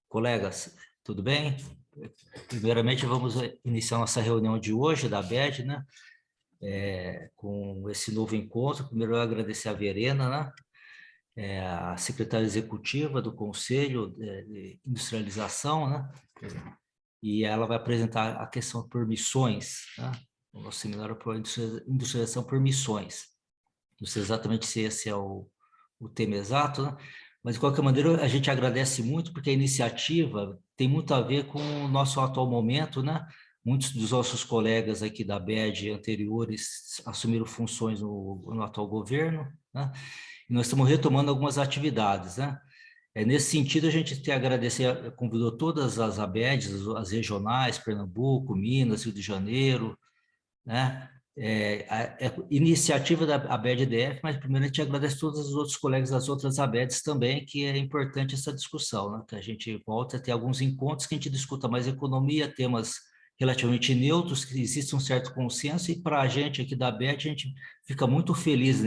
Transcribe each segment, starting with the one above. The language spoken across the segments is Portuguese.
Colegas, tudo bem? Primeiramente, vamos iniciar nossa reunião de hoje da ABED, né? Com esse novo encontro. Primeiro, eu agradecer a Verena, né? A secretária executiva do Conselho de Industrialização, né? E ela vai apresentar a questão por missões, né? O nosso seminário por industrialização por missões. Não sei exatamente se esse é o tema exato, né? Mas, de qualquer maneira, a gente agradece muito, porque a iniciativa tem muito a ver com o nosso atual momento, né? Muitos dos nossos colegas aqui da ABED anteriores assumiram funções no atual governo, né? E nós estamos retomando algumas atividades, né? Nesse sentido, a gente tem que agradecer, convidou todas as ABEDs, as regionais, Pernambuco, Minas, Rio de Janeiro, né? Iniciativa da ABED-DF, mas primeiro a gente agradece todos os outros colegas das outras ABEDs também, que é importante essa discussão, né? Que a gente volta a ter alguns encontros que a gente discuta mais economia, temas relativamente neutros, que existe um certo consenso, e para a gente aqui da ABED, a gente fica muito feliz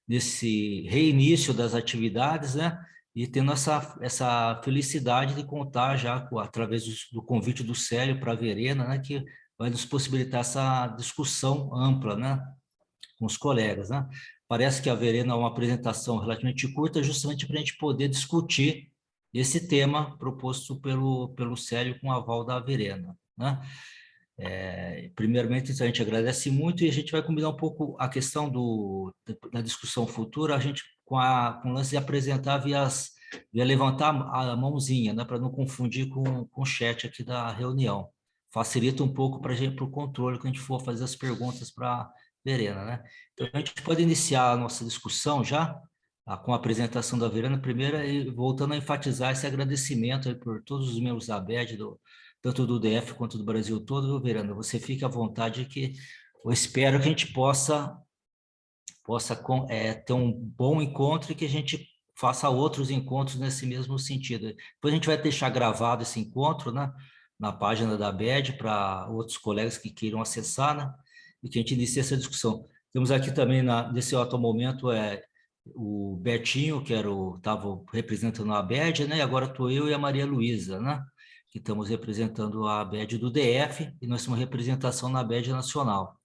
nesse reinício das atividades, né? E tendo essa felicidade de contar já através do convite do Célio para a Verena, né? Que vai nos possibilitar essa discussão ampla, né, com os colegas, né? Parece que haverá uma apresentação relativamente curta, justamente para a gente poder discutir esse tema proposto pelo Célio com o aval da Verena, né? Primeiramente, a gente agradece muito, e a gente vai combinar um pouco a questão da discussão futura, a gente com o lance de apresentar via levantar a mãozinha, né, para não confundir com o chat aqui da reunião. Facilita um pouco para o controle quando a gente for fazer as perguntas para a Verena, né? Então, a gente pode iniciar a nossa discussão já, com a apresentação da Verena, primeiro, e voltando a enfatizar esse agradecimento aí por todos os membros da ABED, tanto do DF quanto do Brasil todo, viu, Verena? Você fique à vontade, que eu espero que a gente possa ter um bom encontro e que a gente faça outros encontros nesse mesmo sentido. Depois a gente vai deixar gravado esse encontro, né, na página da ABED, para outros colegas que queiram acessar, né, e que a gente inicie essa discussão. Temos aqui também, nesse atual momento, o Bertinho, que estava representando a ABED, né, e agora estou eu e a Maria Luísa, né, que estamos representando a ABED do DF, e nós temos representação na ABED nacional,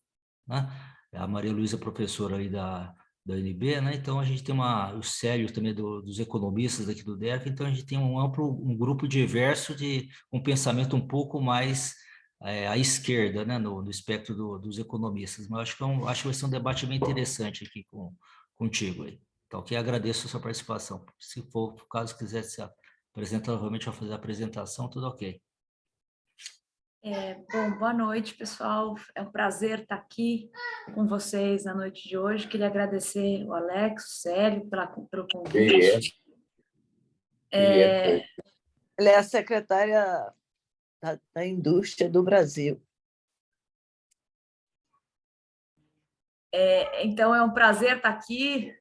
né? A Maria Luísa é professora aí da UNB, né? Então a gente tem o Célio também dos economistas aqui do DF, então a gente tem um grupo diverso de um pensamento um pouco mais à esquerda, né? No espectro dos economistas. Mas acho que vai ser um debate bem interessante aqui contigo aí. Então, aqui agradeço a sua participação. Se for o caso, quiser se apresentar novamente para fazer a apresentação, tudo ok. Bom, boa noite, pessoal. É um prazer estar aqui com vocês na noite de hoje. Queria agradecer o Alex, o Célio, pelo convite. Ela é a secretária da Indústria do Brasil. Então, é um prazer estar aqui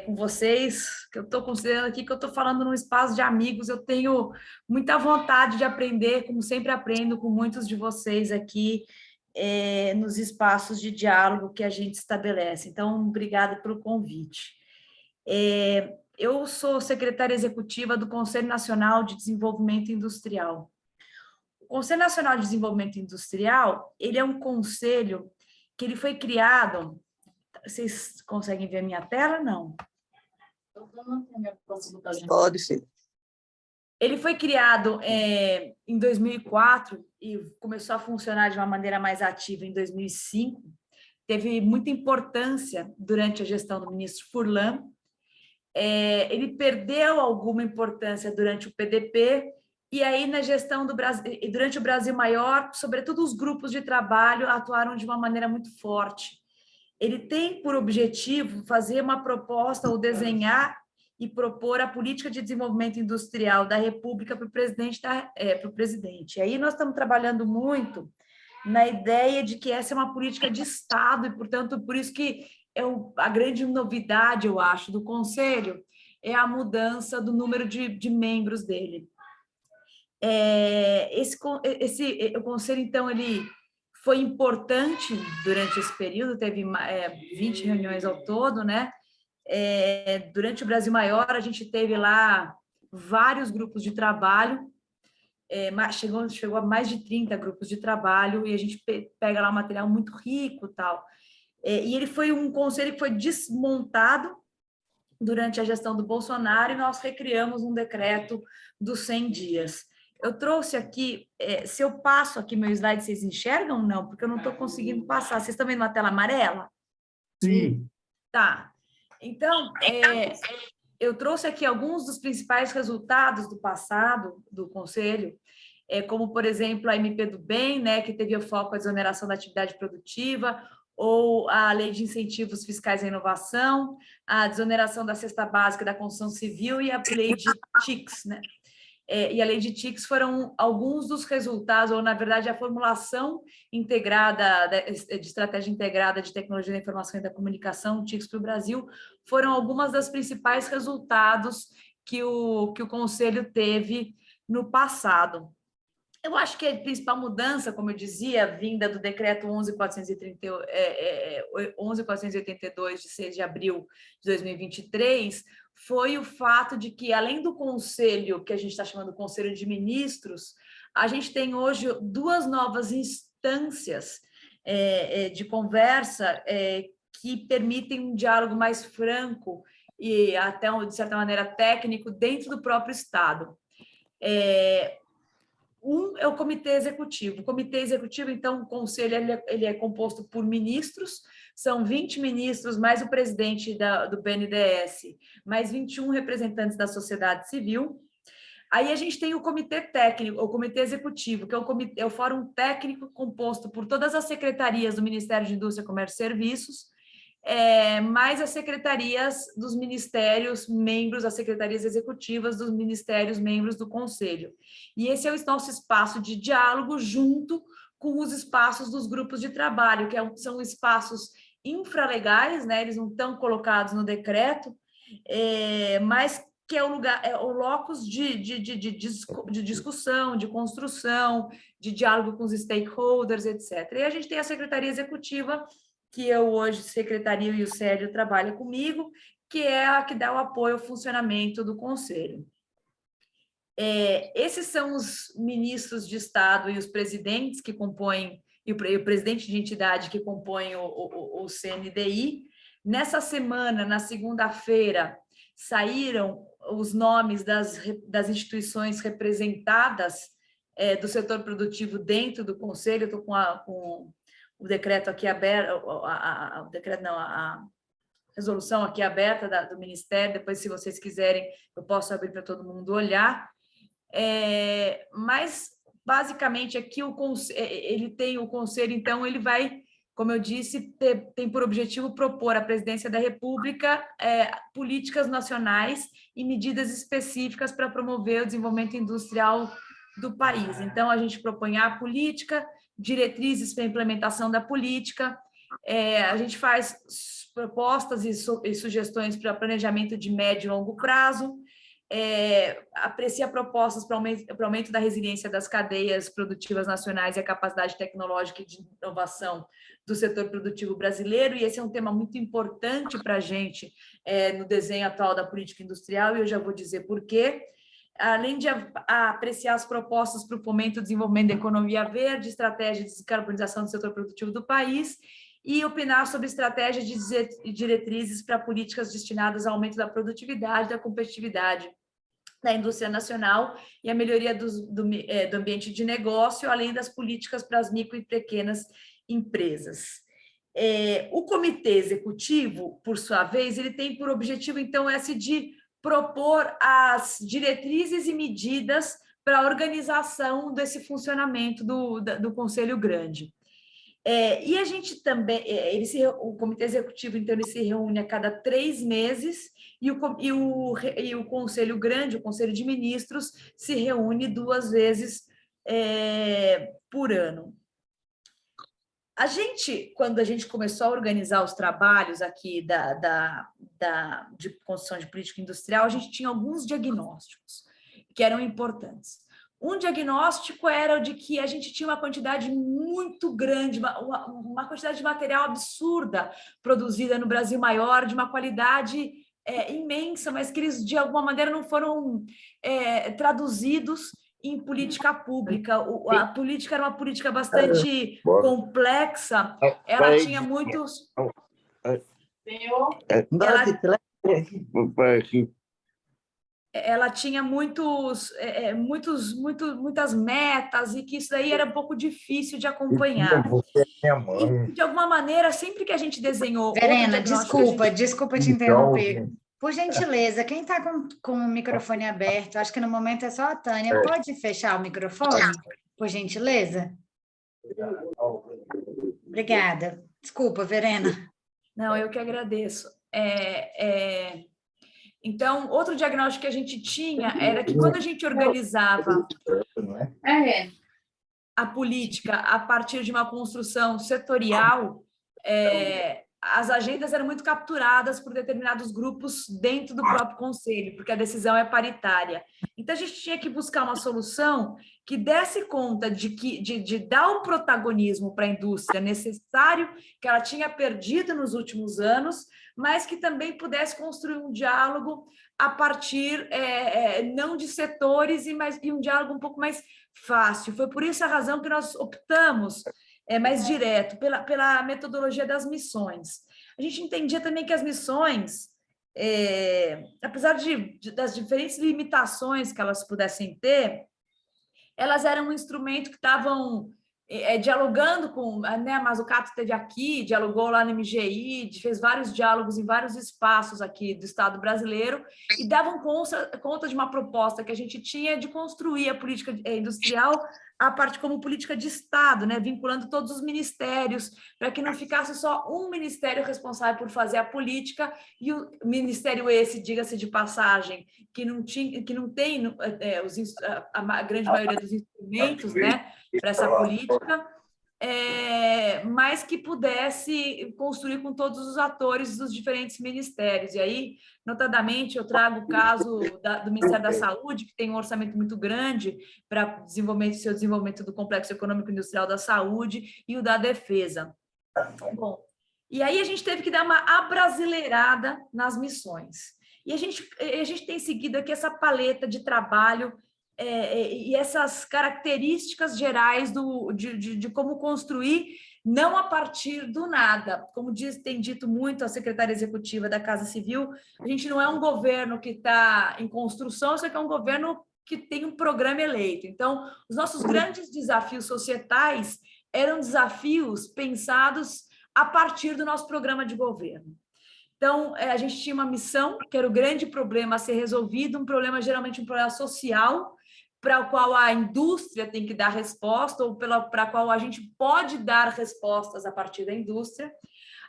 com vocês, que eu estou considerando aqui que eu estou falando num espaço de amigos. Eu tenho muita vontade de aprender, como sempre aprendo com muitos de vocês aqui, nos espaços de diálogo que a gente estabelece. Então, obrigada pelo convite. Eu sou secretária executiva do Conselho Nacional de Desenvolvimento Industrial. O Conselho Nacional de Desenvolvimento Industrial, ele é um conselho que ele foi criado... Vocês conseguem ver a minha tela? Não. Pode ser. Ele foi criado em 2004 e começou a funcionar de uma maneira mais ativa em 2005. Teve muita importância durante a gestão do ministro Furlan. Ele perdeu alguma importância durante o PDP, e aí na gestão do Brasil, durante o Brasil Maior, sobretudo os grupos de trabalho atuaram de uma maneira muito forte. Ele tem por objetivo fazer uma proposta ou desenhar e propor a política de desenvolvimento industrial da República para o presidente. E aí nós estamos trabalhando muito na ideia de que essa é uma política de Estado e, portanto, por isso que a grande novidade, eu acho, do Conselho é a mudança do número de membros dele. O Conselho, então, ele foi importante durante esse período, teve 20 reuniões ao todo, né? Durante o Brasil Maior, a gente teve lá vários grupos de trabalho, chegou a mais de 30 grupos de trabalho, e a gente pega lá um material muito rico e tal. E ele foi um conselho que foi desmontado durante a gestão do Bolsonaro, e nós recriamos um decreto dos 100 dias. Eu trouxe aqui, se eu passo aqui meu slide, vocês enxergam ou não? Porque eu não estou conseguindo passar. Vocês estão vendo uma tela amarela? Sim. Tá. Então, eu trouxe aqui alguns dos principais resultados do passado do Conselho, como, por exemplo, a MP do Bem, né, que teve o foco na exoneração da atividade produtiva, ou a Lei de Incentivos Fiscais à Inovação, a desoneração da cesta básica da construção civil e a Lei de TICs, né? E a Lei de TICs foram alguns dos resultados, ou, na verdade, a formulação integrada, de estratégia integrada de tecnologia da informação e da comunicação, TICs para o Brasil, foram algumas das principais resultados que o Conselho teve no passado. Eu acho que a principal mudança, como eu dizia, vinda do decreto 11.482, de 6 de abril de 2023, foi o fato de que, além do conselho, que a gente está chamando de Conselho de Ministros, a gente tem hoje 2 novas instâncias de conversa que permitem um diálogo mais franco e até, de certa maneira, técnico dentro do próprio Estado. Um é o comitê executivo. O comitê executivo, então, o conselho ele é composto por ministros, são 20 ministros, mais o presidente do BNDES, mais 21 representantes da sociedade civil. Aí a gente tem o comitê técnico, o comitê executivo, que é o fórum técnico composto por todas as secretarias do Ministério de Indústria, Comércio e Serviços, mais as secretarias dos ministérios membros, as secretarias executivas dos ministérios membros do Conselho. E esse é o nosso espaço de diálogo junto com os espaços dos grupos de trabalho, que são espaços infralegais, né? Eles não estão colocados no decreto, mas que é o lugar, o locus de discussão, de construção, de diálogo com os stakeholders, etc. E a gente tem a secretaria executiva, que eu hoje secretario e o Célio trabalha comigo, que é a que dá o apoio ao funcionamento do Conselho. Esses são os ministros de Estado e os presidentes que compõem, e o presidente de entidade que compõem o CNDI. Nessa semana, na segunda-feira, saíram os nomes das instituições representadas do setor produtivo dentro do Conselho. Eu estou com o decreto aqui aberto, a resolução aqui aberta do Ministério, depois, se vocês quiserem, eu posso abrir para todo mundo olhar. Mas, basicamente, aqui ele tem o Conselho, então, ele vai, como eu disse, tem por objetivo propor à Presidência da República políticas nacionais e medidas específicas para promover o desenvolvimento industrial do país. Então, a gente propõe a política, diretrizes para a implementação da política, a gente faz propostas e sugestões para planejamento de médio e longo prazo, aprecia propostas para o aumento da resiliência das cadeias produtivas nacionais e a capacidade tecnológica e de inovação do setor produtivo brasileiro, e esse é um tema muito importante para a gente no desenho atual da política industrial, e eu já vou dizer por quê. Além de apreciar as propostas para o fomento e desenvolvimento da economia verde, estratégia de descarbonização do setor produtivo do país, e opinar sobre estratégias de diretrizes para políticas destinadas ao aumento da produtividade, da competitividade da indústria nacional e a melhoria do ambiente de negócio, além das políticas para as micro e pequenas empresas. O comitê executivo, por sua vez, ele tem por objetivo, então, esse de propor as diretrizes e medidas para a organização desse funcionamento do Conselho Grande. E a gente também, o Comitê Executivo, então, ele se reúne a cada 3 meses, e o Conselho Grande, o Conselho de Ministros, se reúne 2 vezes por ano. Quando a gente começou a organizar os trabalhos aqui de construção de política industrial, a gente tinha alguns diagnósticos que eram importantes. Um diagnóstico era o de que a gente tinha uma quantidade muito grande, uma quantidade de material absurda produzida no Brasil, maior, de uma qualidade imensa, mas que eles, de alguma maneira, não foram traduzidos em política pública. A política era uma política bastante complexa, ela tinha muitos... Ela tinha muitas metas e que isso daí era um pouco difícil de acompanhar. E, de alguma maneira, sempre que a gente desenhou... Verena, desculpa te interromper. Por gentileza, quem está com o microfone aberto, acho que no momento é só a Tânia, pode fechar o microfone, por gentileza? Obrigada. Desculpa, Verena. Não, eu que agradeço. Então, outro diagnóstico que a gente tinha era que quando a gente organizava a política a partir de uma construção setorial, as agendas eram muito capturadas por determinados grupos dentro do próprio conselho, porque a decisão é paritária. Então, a gente tinha que buscar uma solução que desse conta de dar o protagonismo para a indústria necessário que ela tinha perdido nos últimos anos, mas que também pudesse construir um diálogo a partir não de setores e um diálogo um pouco mais fácil. Foi por isso a razão que nós optamos mais direto pela metodologia das missões. A gente entendia também que as missões, apesar das diferentes limitações que elas pudessem ter, elas eram um instrumento que estavam dialogando com... né, a Mazzucato esteve aqui, dialogou lá no MGI, fez vários diálogos em vários espaços aqui do Estado brasileiro e davam conta de uma proposta que a gente tinha de construir a política industrial a parte como política de Estado, né, vinculando todos os ministérios, para que não ficasse só um ministério responsável por fazer a política, e o ministério esse, diga-se de passagem, que não tem a grande maioria dos instrumentos, né, para essa política, mas que pudesse construir com todos os atores dos diferentes ministérios. E aí, notadamente, eu trago o caso do Ministério da Saúde, que tem um orçamento muito grande para seu desenvolvimento do Complexo Econômico Industrial da Saúde e o da Defesa. Bom, e aí a gente teve que dar uma abrasileirada nas missões. E a gente tem seguido aqui essa paleta de trabalho e essas características gerais de como construir, não a partir do nada. Como tem dito muito a secretária executiva da Casa Civil, a gente não é um governo que está em construção, isso aqui é um governo que tem um programa eleito. Então, os nossos grandes desafios societais eram desafios pensados a partir do nosso programa de governo. Então, a gente tinha uma missão, que era o grande problema a ser resolvido, um problema, geralmente um problema social, para o qual a indústria tem que dar resposta, ou para a qual a gente pode dar respostas a partir da indústria.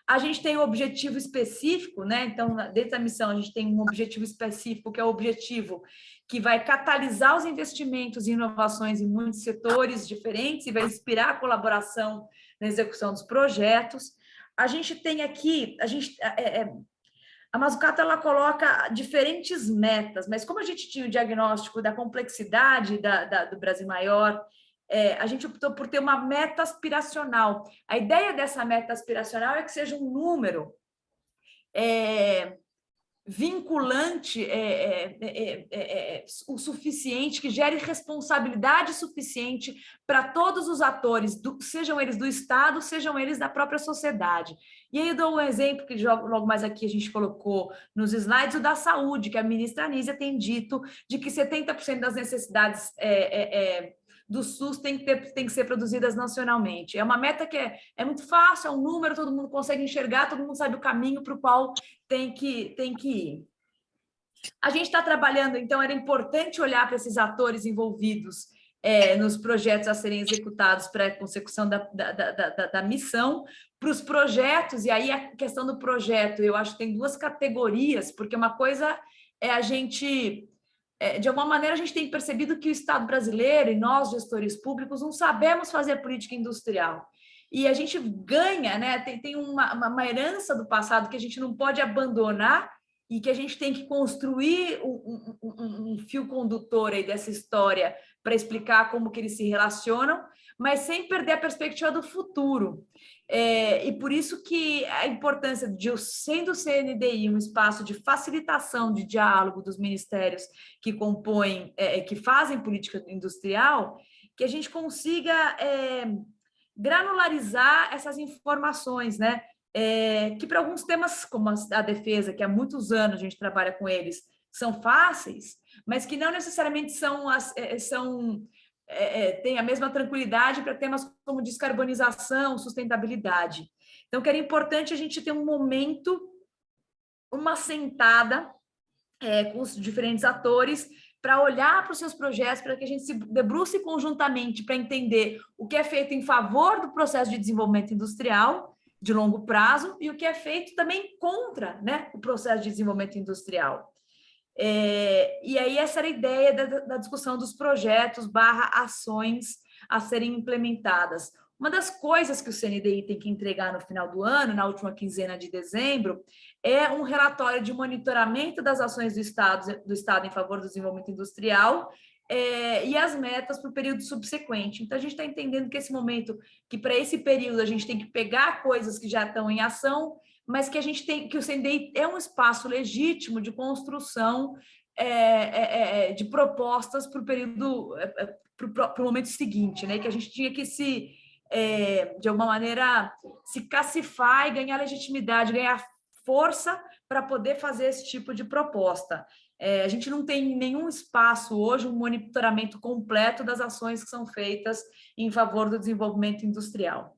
A gente tem um objetivo específico, né? Então, dentro da missão, a gente tem um objetivo específico, que é o objetivo que vai catalisar os investimentos e inovações em muitos setores diferentes e vai inspirar a colaboração na execução dos projetos. A gente tem aqui, a Mazzucato, ela coloca diferentes metas, mas como a gente tinha o diagnóstico da complexidade do Brasil Maior, a gente optou por ter uma meta aspiracional. A ideia dessa meta aspiracional é que seja um número vinculante o suficiente, que gere responsabilidade suficiente para todos os atores, sejam eles do Estado, sejam eles da própria sociedade. E aí eu dou um exemplo que logo mais aqui a gente colocou nos slides, o da saúde, que a ministra Anísia tem dito de que 70% das necessidades do SUS tem que ser produzidas nacionalmente. É uma meta que é muito fácil, é um número, todo mundo consegue enxergar, todo mundo sabe o caminho para o qual tem que ir. A gente está trabalhando, então, era importante olhar para esses atores envolvidos nos projetos a serem executados para a consecução da missão, para os projetos, e aí a questão do projeto, eu acho que tem duas categorias, porque uma coisa é a gente... de alguma maneira, a gente tem percebido que o Estado brasileiro e nós, gestores públicos, não sabemos fazer política industrial. E a gente ganha, né? Tem uma herança do passado que a gente não pode abandonar e que a gente tem que construir um fio condutor aí dessa história para explicar como que eles se relacionam, mas sem perder a perspectiva do futuro. E por isso que a importância de, sendo o CNDI um espaço de facilitação de diálogo dos ministérios que compõem, que fazem política industrial, que a gente consiga granularizar essas informações, né? Que para alguns temas, como a defesa, que há muitos anos a gente trabalha com eles, são fáceis, mas que não necessariamente têm a mesma tranquilidade para temas como descarbonização, sustentabilidade. Então, que era importante a gente ter um momento, uma sentada com os diferentes atores, para olhar para os seus projetos, para que a gente se debruce conjuntamente para entender o que é feito em favor do processo de desenvolvimento industrial de longo prazo e o que é feito também contra, né, o processo de desenvolvimento industrial. E aí essa era a ideia da discussão dos projetos / ações a serem implementadas. Uma das coisas que o CNDI tem que entregar no final do ano, na última quinzena de dezembro, é um relatório de monitoramento das ações do Estado em favor do desenvolvimento industrial e as metas para o período subsequente. Então, a gente está entendendo que esse momento, que para esse período a gente tem que pegar coisas que já estão em ação, mas que a gente tem, que o CNDI é um espaço legítimo de construção de propostas para o período, para o momento seguinte, né? Que a gente tinha que de alguma maneira, se cacifar e ganhar legitimidade, ganhar força para poder fazer esse tipo de proposta. A gente não tem nenhum espaço hoje, um monitoramento completo das ações que são feitas em favor do desenvolvimento industrial.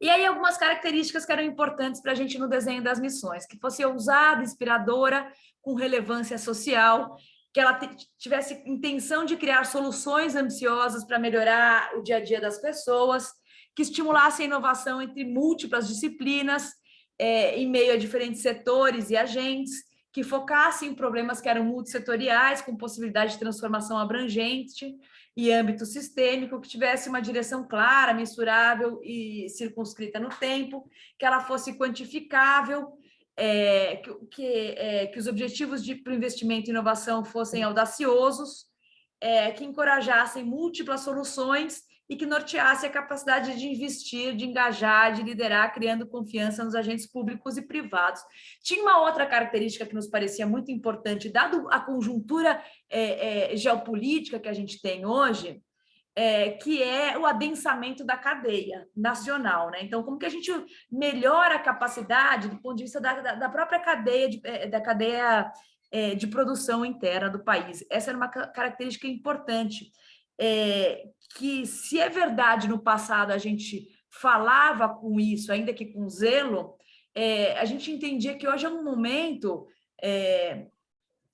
E aí algumas características que eram importantes para a gente no desenho das missões, que fosse ousada, inspiradora, com relevância social, que ela tivesse intenção de criar soluções ambiciosas para melhorar o dia a dia das pessoas, que estimulasse a inovação entre múltiplas disciplinas, em meio a diferentes setores e agentes, que focasse em problemas que eram multissetoriais, com possibilidade de transformação abrangente e âmbito sistêmico, que tivesse uma direção clara, mensurável e circunscrita no tempo, que ela fosse quantificável, que os objetivos para o investimento e inovação fossem audaciosos, que encorajassem múltiplas soluções e que norteasse a capacidade de investir, de engajar, de liderar, criando confiança nos agentes públicos e privados. Tinha uma outra característica que nos parecia muito importante, dado a conjuntura geopolítica que a gente tem hoje, que é o adensamento da cadeia nacional, né? Então, como que a gente melhora a capacidade do ponto de vista da própria cadeia, de produção interna do país? Essa era uma característica importante, que, se é verdade, no passado a gente falava com isso, ainda que com zelo, a gente entendia que hoje é um momento,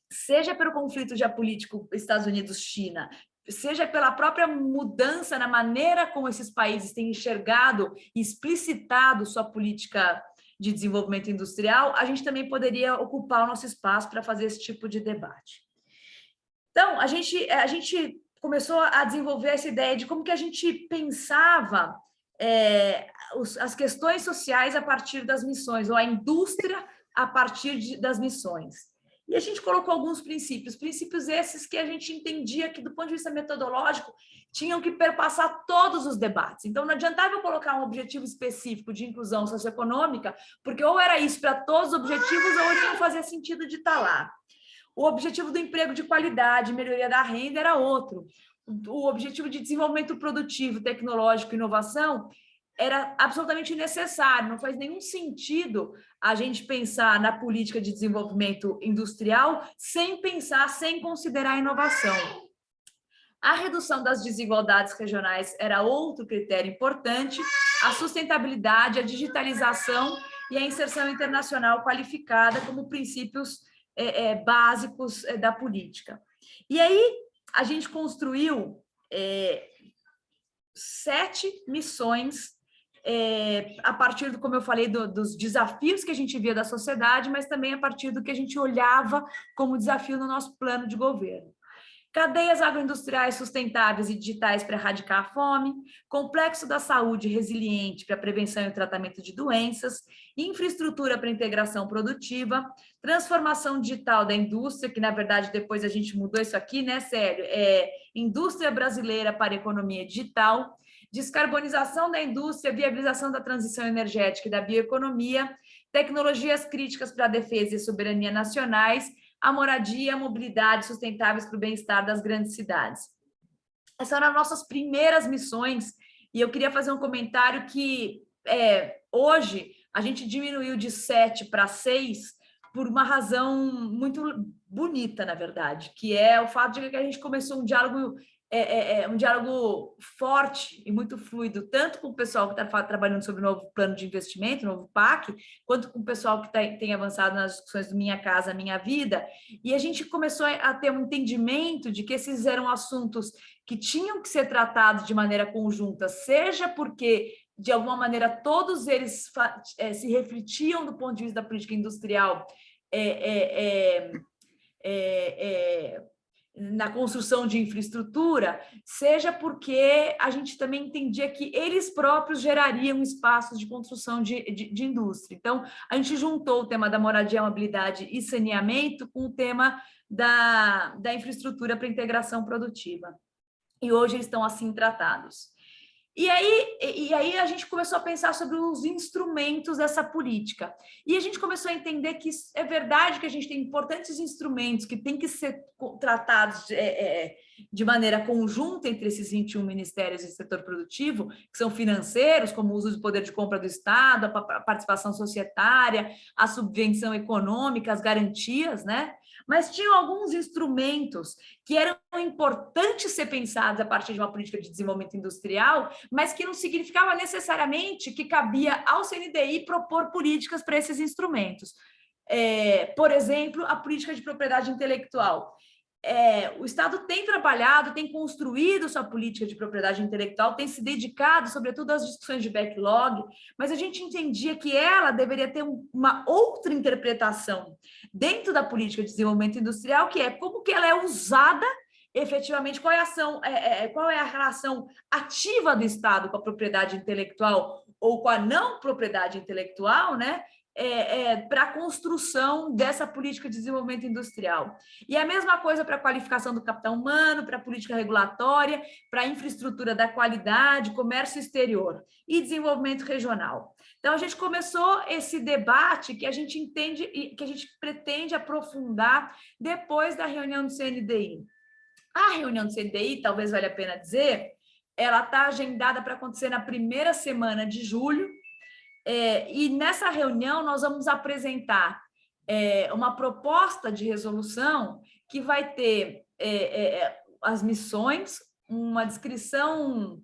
seja pelo conflito geopolítico Estados Unidos-China, seja pela própria mudança na maneira como esses países têm enxergado e explicitado sua política de desenvolvimento industrial, a gente também poderia ocupar o nosso espaço para fazer esse tipo de debate. Então, a gente começou a desenvolver essa ideia de como que a gente pensava as questões sociais a partir das missões, ou a indústria a partir das missões. E a gente colocou alguns princípios esses que a gente entendia que, do ponto de vista metodológico, tinham que perpassar todos os debates. Então, não adiantava eu colocar um objetivo específico de inclusão socioeconômica, porque ou era isso para todos os objetivos, ou ele não fazia sentido de estar lá. O objetivo do emprego de qualidade, melhoria da renda, era outro. O objetivo de desenvolvimento produtivo, tecnológico e inovação era absolutamente necessário. Não faz nenhum sentido a gente pensar na política de desenvolvimento industrial sem considerar a inovação. A redução das desigualdades regionais era outro critério importante, a sustentabilidade, a digitalização e a inserção internacional qualificada como princípios básicos da política. E aí a gente construiu 7 missões a partir, como eu falei, dos desafios que a gente via da sociedade, mas também a partir do que a gente olhava como desafio no nosso plano de governo. cadeias agroindustriais sustentáveis e digitais para erradicar a fome, complexo da saúde resiliente para prevenção e tratamento de doenças, infraestrutura para integração produtiva, transformação digital da indústria, que na verdade depois a gente mudou isso aqui, né, Célio? Indústria brasileira para economia digital, descarbonização da indústria, viabilização da transição energética e da bioeconomia, tecnologias críticas para a defesa e soberania nacionais, a moradia e a mobilidade sustentáveis para o bem-estar das grandes cidades. Essas eram as nossas primeiras missões, e eu queria fazer um comentário que hoje a gente diminuiu de 7 para 6 por uma razão muito bonita, na verdade, que é o fato de que a gente começou um diálogo forte e muito fluido, tanto com o pessoal que está trabalhando sobre o novo plano de investimento, o novo PAC, quanto com o pessoal que tem avançado nas discussões do Minha Casa, Minha Vida, e a gente começou a ter um entendimento de que esses eram assuntos que tinham que ser tratados de maneira conjunta, seja porque, de alguma maneira, todos eles se refletiam do ponto de vista da política industrial, na construção de infraestrutura, seja porque a gente também entendia que eles próprios gerariam espaços de construção de indústria. Então, a gente juntou o tema da moradia, mobilidade e saneamento com o tema da infraestrutura para integração produtiva. E hoje eles estão assim tratados. E aí a gente começou a pensar sobre os instrumentos dessa política. E a gente começou a entender que é verdade que a gente tem importantes instrumentos que têm que ser tratados de maneira conjunta entre esses 21 ministérios e setor produtivo, que são financeiros, como o uso do poder de compra do Estado, a participação societária, a subvenção econômica, as garantias, né? Mas tinham alguns instrumentos que eram importantes ser pensados a partir de uma política de desenvolvimento industrial, mas que não significava necessariamente que cabia ao CNDI propor políticas para esses instrumentos. Por exemplo, a política de propriedade intelectual. O Estado tem trabalhado, tem construído sua política de propriedade intelectual, tem se dedicado, sobretudo, às discussões de backlog, mas a gente entendia que ela deveria ter uma outra interpretação dentro da política de desenvolvimento industrial, que é como que ela é usada efetivamente, qual é a relação ativa do Estado com a propriedade intelectual ou com a não propriedade intelectual, né? Para a construção dessa política de desenvolvimento industrial. E a mesma coisa para a qualificação do capital humano, para a política regulatória, para a infraestrutura da qualidade, comércio exterior e desenvolvimento regional. Então, a gente começou esse debate que a gente entende e que a gente pretende aprofundar depois da reunião do CNDI. A reunião do CNDI, talvez valha a pena dizer, ela está agendada para acontecer na primeira semana de julho, e nessa reunião nós vamos apresentar uma proposta de resolução que vai ter as missões, uma descrição,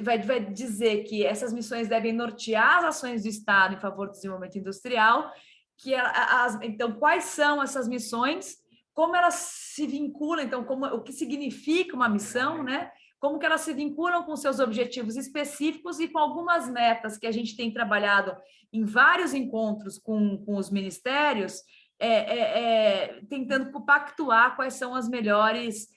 vai dizer que essas missões devem nortear as ações do Estado em favor do desenvolvimento industrial, então, quais são essas missões, como elas se vinculam, então, o que significa uma missão, né? Como que elas se vinculam com seus objetivos específicos e com algumas metas que a gente tem trabalhado em vários encontros com os ministérios, tentando compactuar quais são as melhores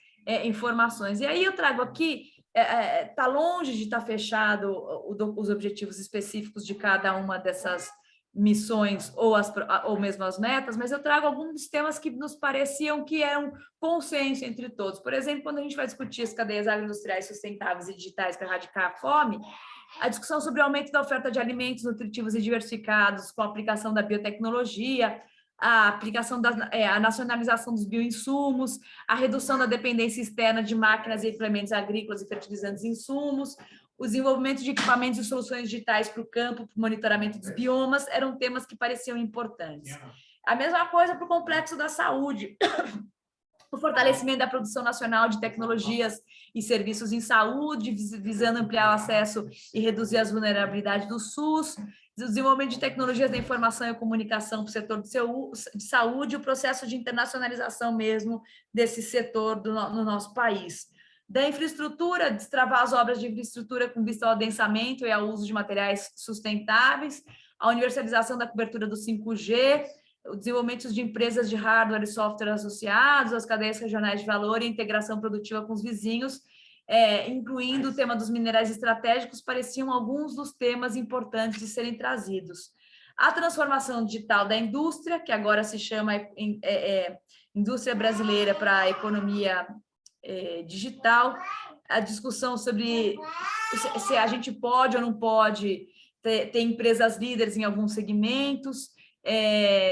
informações. E aí eu trago aqui, está longe de estar fechado os objetivos específicos de cada uma dessas missões ou mesmo as metas, mas eu trago alguns temas que nos pareciam que eram consenso entre todos. Por exemplo, quando a gente vai discutir as cadeias agroindustriais sustentáveis e digitais para erradicar a fome, a discussão sobre o aumento da oferta de alimentos nutritivos e diversificados com a aplicação da biotecnologia, a aplicação a nacionalização dos bioinsumos, a redução da dependência externa de máquinas e implementos agrícolas e fertilizantes e insumos, o desenvolvimento de equipamentos e soluções digitais para o campo, para o monitoramento dos biomas, eram temas que pareciam importantes. A mesma coisa para o complexo da saúde, o fortalecimento da produção nacional de tecnologias e serviços em saúde, visando ampliar o acesso e reduzir as vulnerabilidades do SUS, o desenvolvimento de tecnologias da informação e comunicação para o setor de saúde, o processo de internacionalização mesmo desse setor no nosso país. Da infraestrutura, destravar as obras de infraestrutura com vista ao adensamento e ao uso de materiais sustentáveis, a universalização da cobertura do 5G, o desenvolvimento de empresas de hardware e software associados, as cadeias regionais de valor e a integração produtiva com os vizinhos, incluindo o tema dos minerais estratégicos, pareciam alguns dos temas importantes de serem trazidos. A transformação digital da indústria, que agora se chama Indústria Brasileira para a Economia Digital, a discussão sobre se a gente pode ou não pode ter empresas líderes em alguns segmentos,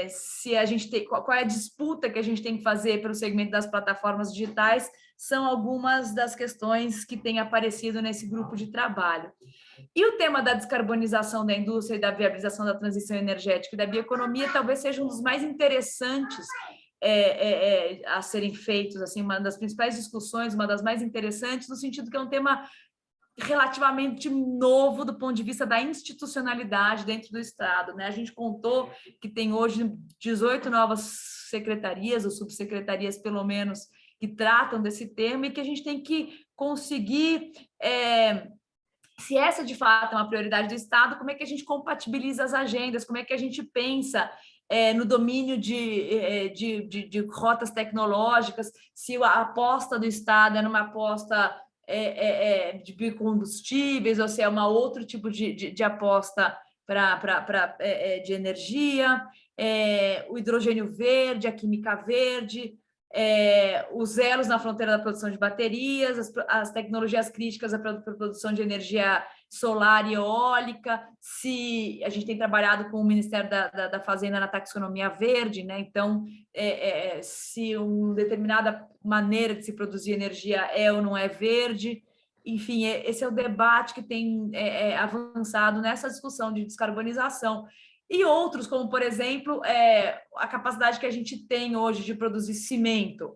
se a gente tem, qual é a disputa que a gente tem que fazer pelo segmento das plataformas digitais, são algumas das questões que têm aparecido nesse grupo de trabalho. E o tema da descarbonização da indústria e da viabilização da transição energética e da bioeconomia talvez seja um dos mais interessantes a serem feitos, assim, uma das principais discussões, uma das mais interessantes, no sentido que é um tema relativamente novo do ponto de vista da institucionalidade dentro do Estado, né? A gente contou que tem hoje 18 novas secretarias ou subsecretarias, pelo menos, que tratam desse tema, e que a gente tem que conseguir, se essa de fato é uma prioridade do Estado, como é que a gente compatibiliza as agendas, como é que a gente pensa no domínio de rotas tecnológicas, se a aposta do Estado é numa aposta de biocombustíveis, ou se é um outro tipo de aposta de energia, o hidrogênio verde, a química verde, os elos na fronteira da produção de baterias, as tecnologias críticas para a produção de energia solar e eólica, se a gente tem trabalhado com o Ministério da Fazenda na taxonomia verde, né? Então, se uma determinada maneira de se produzir energia é ou não é verde, enfim, esse é o debate que tem avançado nessa discussão de descarbonização. E outros, como, por exemplo, a capacidade que a gente tem hoje de produzir cimento,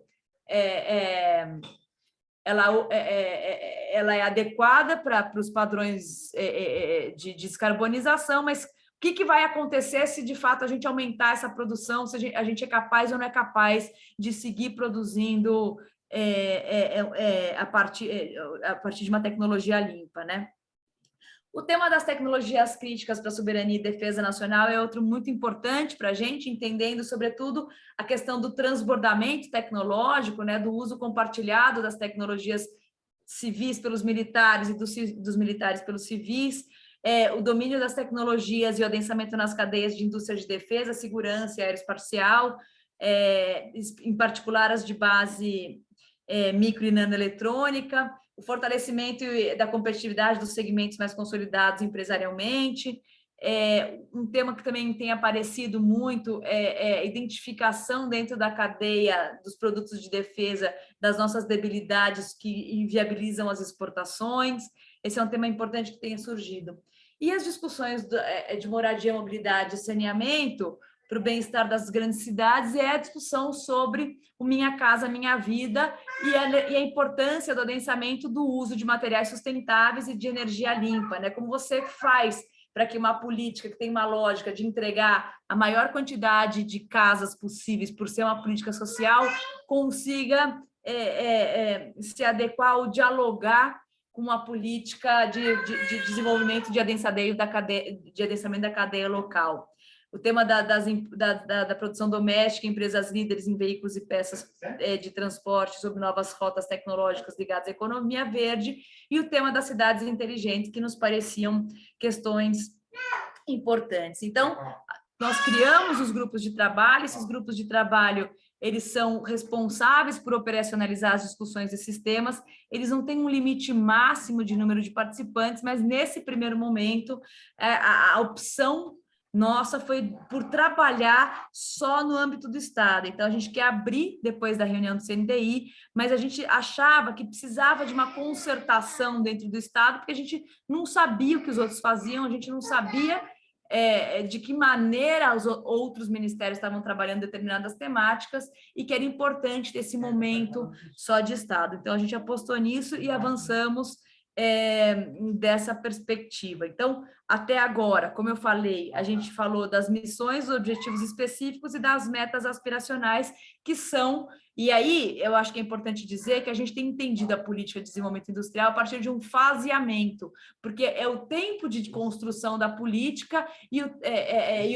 ela é adequada para os padrões de descarbonização, mas o que vai acontecer se, de fato, a gente aumentar essa produção, se a gente é capaz ou não é capaz de seguir produzindo a partir de uma tecnologia limpa, né? O tema das tecnologias críticas para a soberania e defesa nacional é outro muito importante para a gente, entendendo, sobretudo, a questão do transbordamento tecnológico, né, do uso compartilhado das tecnologias civis pelos militares e dos militares pelos civis, o domínio das tecnologias e o adensamento nas cadeias de indústria de defesa, segurança e aeroespacial, em particular as de base micro e nanoeletrônica, o fortalecimento da competitividade dos segmentos mais consolidados empresarialmente. Um tema que também tem aparecido muito é a identificação dentro da cadeia dos produtos de defesa das nossas debilidades que inviabilizam as exportações. Esse é um tema importante que tem surgido. E as discussões de moradia, mobilidade e saneamento para o bem-estar das grandes cidades é a discussão sobre o Minha Casa Minha Vida e a importância do adensamento do uso de materiais sustentáveis e de energia limpa, né? Como você faz para que uma política que tem uma lógica de entregar a maior quantidade de casas possíveis por ser uma política social consiga se adequar ou dialogar com uma política de desenvolvimento de adensamento da cadeia local. O tema da produção doméstica, empresas líderes em veículos e peças de transporte sob novas rotas tecnológicas ligadas à economia verde, e o tema das cidades inteligentes, que nos pareciam questões importantes. Então, nós criamos os grupos de trabalho, esses grupos de trabalho, eles são responsáveis por operacionalizar as discussões desses temas, eles não têm um limite máximo de número de participantes, mas nesse primeiro momento, a opção nossa foi por trabalhar só no âmbito do Estado. Então, a gente quer abrir depois da reunião do CNDI, mas a gente achava que precisava de uma concertação dentro do Estado, porque a gente não sabia o que os outros faziam, a gente não sabia de que maneira os outros ministérios estavam trabalhando determinadas temáticas e que era importante ter esse momento só de Estado. Então, a gente apostou nisso e avançamos dessa perspectiva. Então, Até agora, como eu falei, a gente falou das missões, objetivos específicos e das metas aspiracionais, que são... E aí, eu acho que é importante dizer que a gente tem entendido a política de desenvolvimento industrial a partir de um faseamento, porque é o tempo de construção da política e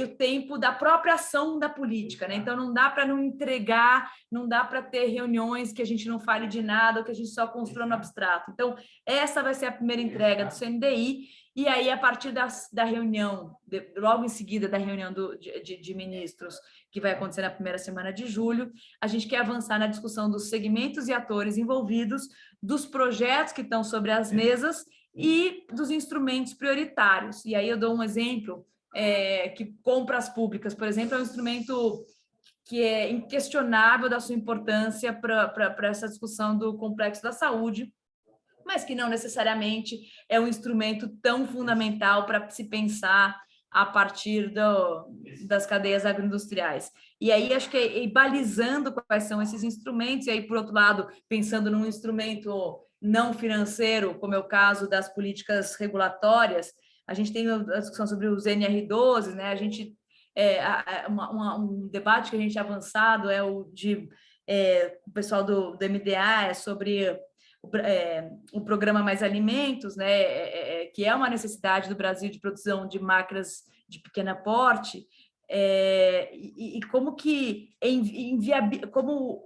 o tempo da própria ação da política, né? Então, não dá para não entregar, não dá para ter reuniões que a gente não fale de nada, ou que a gente só construa no abstrato. Então, essa vai ser a primeira entrega do CNDI, e aí, a partir da reunião, logo em seguida da reunião de ministros, que vai acontecer na primeira semana de julho, a gente quer avançar na discussão dos segmentos e atores envolvidos, dos projetos que estão sobre as mesas e dos instrumentos prioritários. E aí eu dou um exemplo, que compras públicas, por exemplo, é um instrumento que é inquestionável da sua importância para essa discussão do complexo da saúde, mas que não necessariamente é um instrumento tão fundamental para se pensar a partir das cadeias agroindustriais. E aí, acho que balizando quais são esses instrumentos, e aí, por outro lado, pensando num instrumento não financeiro, como é o caso das políticas regulatórias, a gente tem a discussão sobre os NR12, né? A gente, um debate que a gente avançado é o o pessoal do MDA, é sobre o programa Mais Alimentos, né, que é uma necessidade do Brasil de produção de máquinas de pequeno porte, e como que como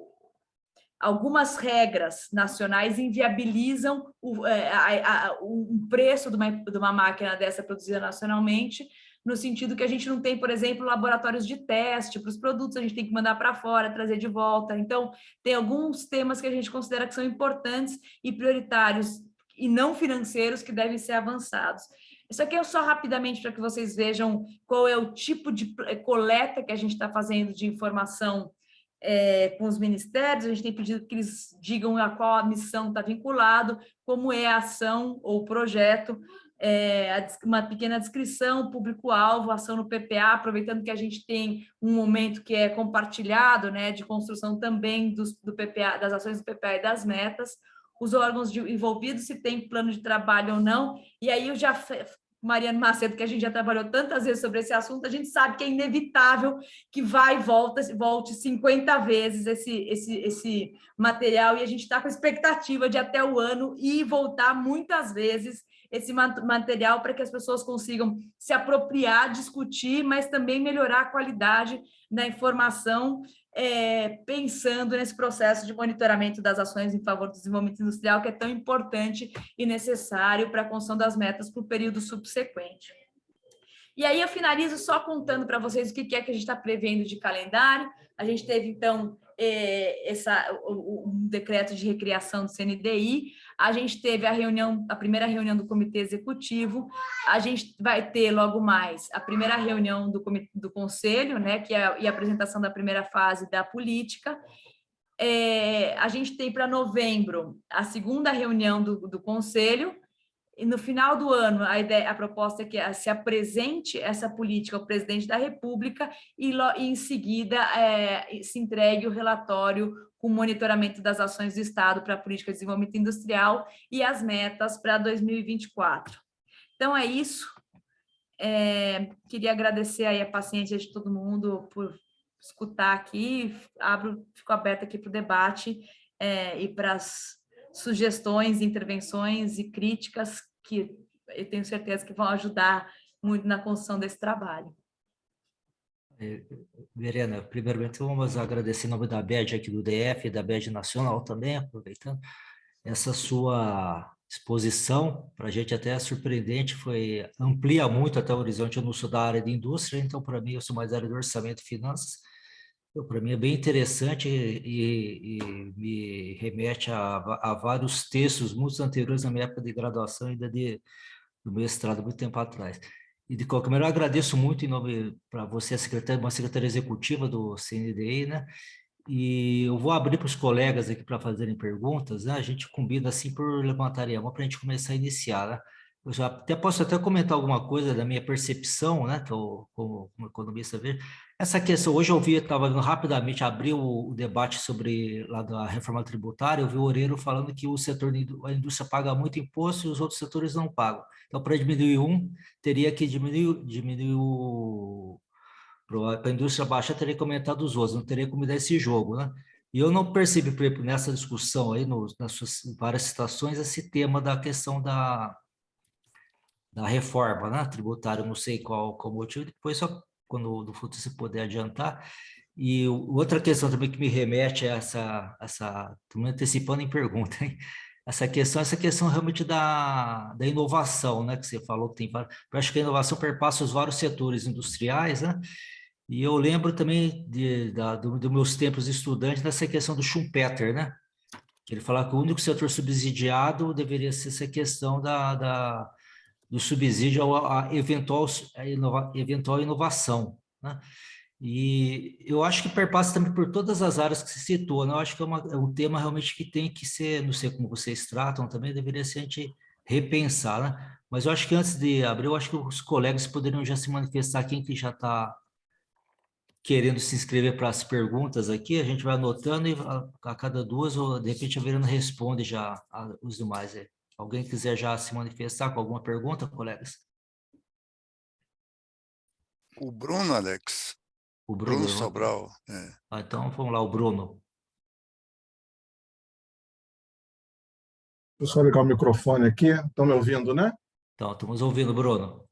algumas regras nacionais inviabilizam um preço de uma máquina dessa produzida nacionalmente, no sentido que a gente não tem, por exemplo, laboratórios de teste para os produtos, a gente tem que mandar para fora, trazer de volta. Então, tem alguns temas que a gente considera que são importantes e prioritários e não financeiros que devem ser avançados. Isso aqui é só rapidamente para que vocês vejam qual é o tipo de coleta que a gente está fazendo de informação com os ministérios. A gente tem pedido que eles digam a qual a missão está vinculado, como é a ação ou projeto, uma pequena descrição, público-alvo, ação no PPA, aproveitando que a gente tem um momento que é compartilhado, né, de construção também do PPA, das ações do PPA e das metas, os órgãos envolvidos, se tem plano de trabalho ou não, e aí eu já... Mariano Macedo, que a gente já trabalhou tantas vezes sobre esse assunto, a gente sabe que é inevitável que volte 50 vezes esse material, e a gente está com expectativa de até o ano ir e voltar muitas vezes esse material para que as pessoas consigam se apropriar, discutir, mas também melhorar a qualidade da informação, pensando nesse processo de monitoramento das ações em favor do desenvolvimento industrial, que é tão importante e necessário para a construção das metas para o período subsequente. E aí eu finalizo só contando para vocês o que é que a gente está prevendo de calendário. A gente teve, então, o decreto de recriação do CNDI, a gente teve a primeira reunião do Comitê Executivo, a gente vai ter logo mais a primeira reunião do Conselho, né, e a apresentação da primeira fase da política. A gente tem para novembro a segunda reunião do Conselho, e no final do ano, a proposta é que se apresente essa política ao presidente da República e em seguida se entregue o relatório com monitoramento das ações do Estado para a política de desenvolvimento industrial e as metas para 2024. Então, é isso. Queria agradecer aí a paciência de todo mundo por escutar aqui. Fico aberta aqui para o debate e para as sugestões, intervenções e críticas que eu tenho certeza que vão ajudar muito na construção desse trabalho. Verena, primeiramente vamos agradecer em nome da BED aqui do DF e da BED Nacional também, aproveitando essa sua exposição, para a gente até é surpreendente, amplia muito até o horizonte. Eu não sou da área de indústria, então para mim eu sou mais da área de orçamento e finanças. Para mim é bem interessante e me remete a vários textos muito anteriores na minha época de graduação, ainda do mestrado, muito tempo atrás. E de qualquer maneira, eu agradeço muito em nome para você, uma secretária executiva do CNDI, né? E eu vou abrir para os colegas aqui para fazerem perguntas, né? A gente combina assim por levantar a mão para a gente começar a iniciar, né? Eu já posso comentar alguma coisa da minha percepção, né? Que eu, como economista, vejo. Essa questão, hoje eu vi, estava vendo rapidamente, abriu o debate sobre lá da reforma tributária, eu vi o Oreiro falando que o setor, a indústria paga muito imposto e os outros setores não pagam. Então, para diminuir um, teria que diminuir para a indústria baixa, teria que aumentar dos outros, não teria como dar esse jogo, né? E eu não percebi, por exemplo, nessa discussão aí, nas suas várias citações, esse tema da questão da reforma, né, tributária, eu não sei qual o motivo, depois só quando no futuro você puder adiantar. E outra questão também que me remete a estou me antecipando em pergunta, hein? Essa questão realmente da inovação, né, que você falou que tem, eu acho que a inovação perpassa os vários setores industriais, né? E eu lembro também dos meus tempos de estudante nessa questão do Schumpeter, né? Que ele falava que o único setor subsidiado deveria ser essa questão do subsídio à eventual inovação, né? E eu acho que perpassa também por todas as áreas que se citou, né? Eu acho que é um tema realmente que tem que ser, não sei como vocês tratam também, deveria ser a gente repensar, né? Mas eu acho que antes de abrir, eu acho que os colegas poderiam já se manifestar, quem que já está querendo se inscrever para as perguntas aqui, a gente vai anotando e a cada duas, ou de repente a Verena responde já os demais aí. Alguém quiser já se manifestar com alguma pergunta, colegas? O Bruno, Alex. O Bruno Sobral. Então, vamos lá, o Bruno. Deixa eu só ligar o microfone aqui. Estão me ouvindo, né? Então, estamos ouvindo, Bruno.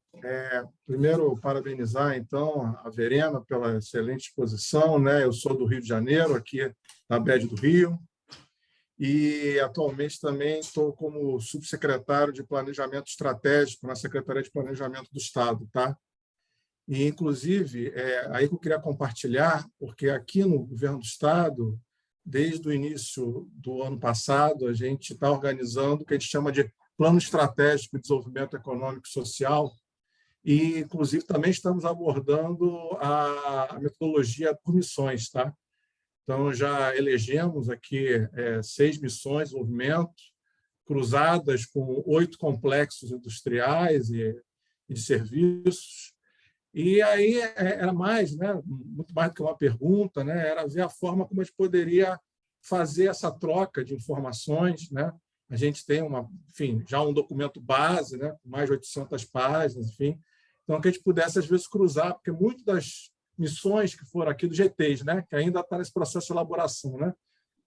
Primeiro, parabenizar, então, a Verena pela excelente exposição, né? Eu sou do Rio de Janeiro, aqui na BED do Rio, e atualmente também estou como subsecretário de Planejamento Estratégico na Secretaria de Planejamento do Estado, tá? E, inclusive, aí que eu queria compartilhar, porque aqui no Governo do Estado, desde o início do ano passado, a gente está organizando o que a gente chama de Plano Estratégico de Desenvolvimento Econômico e Social, e, inclusive, também estamos abordando a metodologia por missões, tá? Então, já elegemos aqui 6 missões de desenvolvimento, cruzadas com 8 complexos industriais e de serviços. E aí era mais, né? Muito mais do que uma pergunta, né? Era ver a forma como a gente poderia fazer essa troca de informações, né? A gente tem já um documento base, né? Com mais de 800 páginas, enfim. Então, que a gente pudesse, às vezes, cruzar, porque muitas das missões que foram aqui do GTs, né? Que ainda está nesse processo de elaboração, né?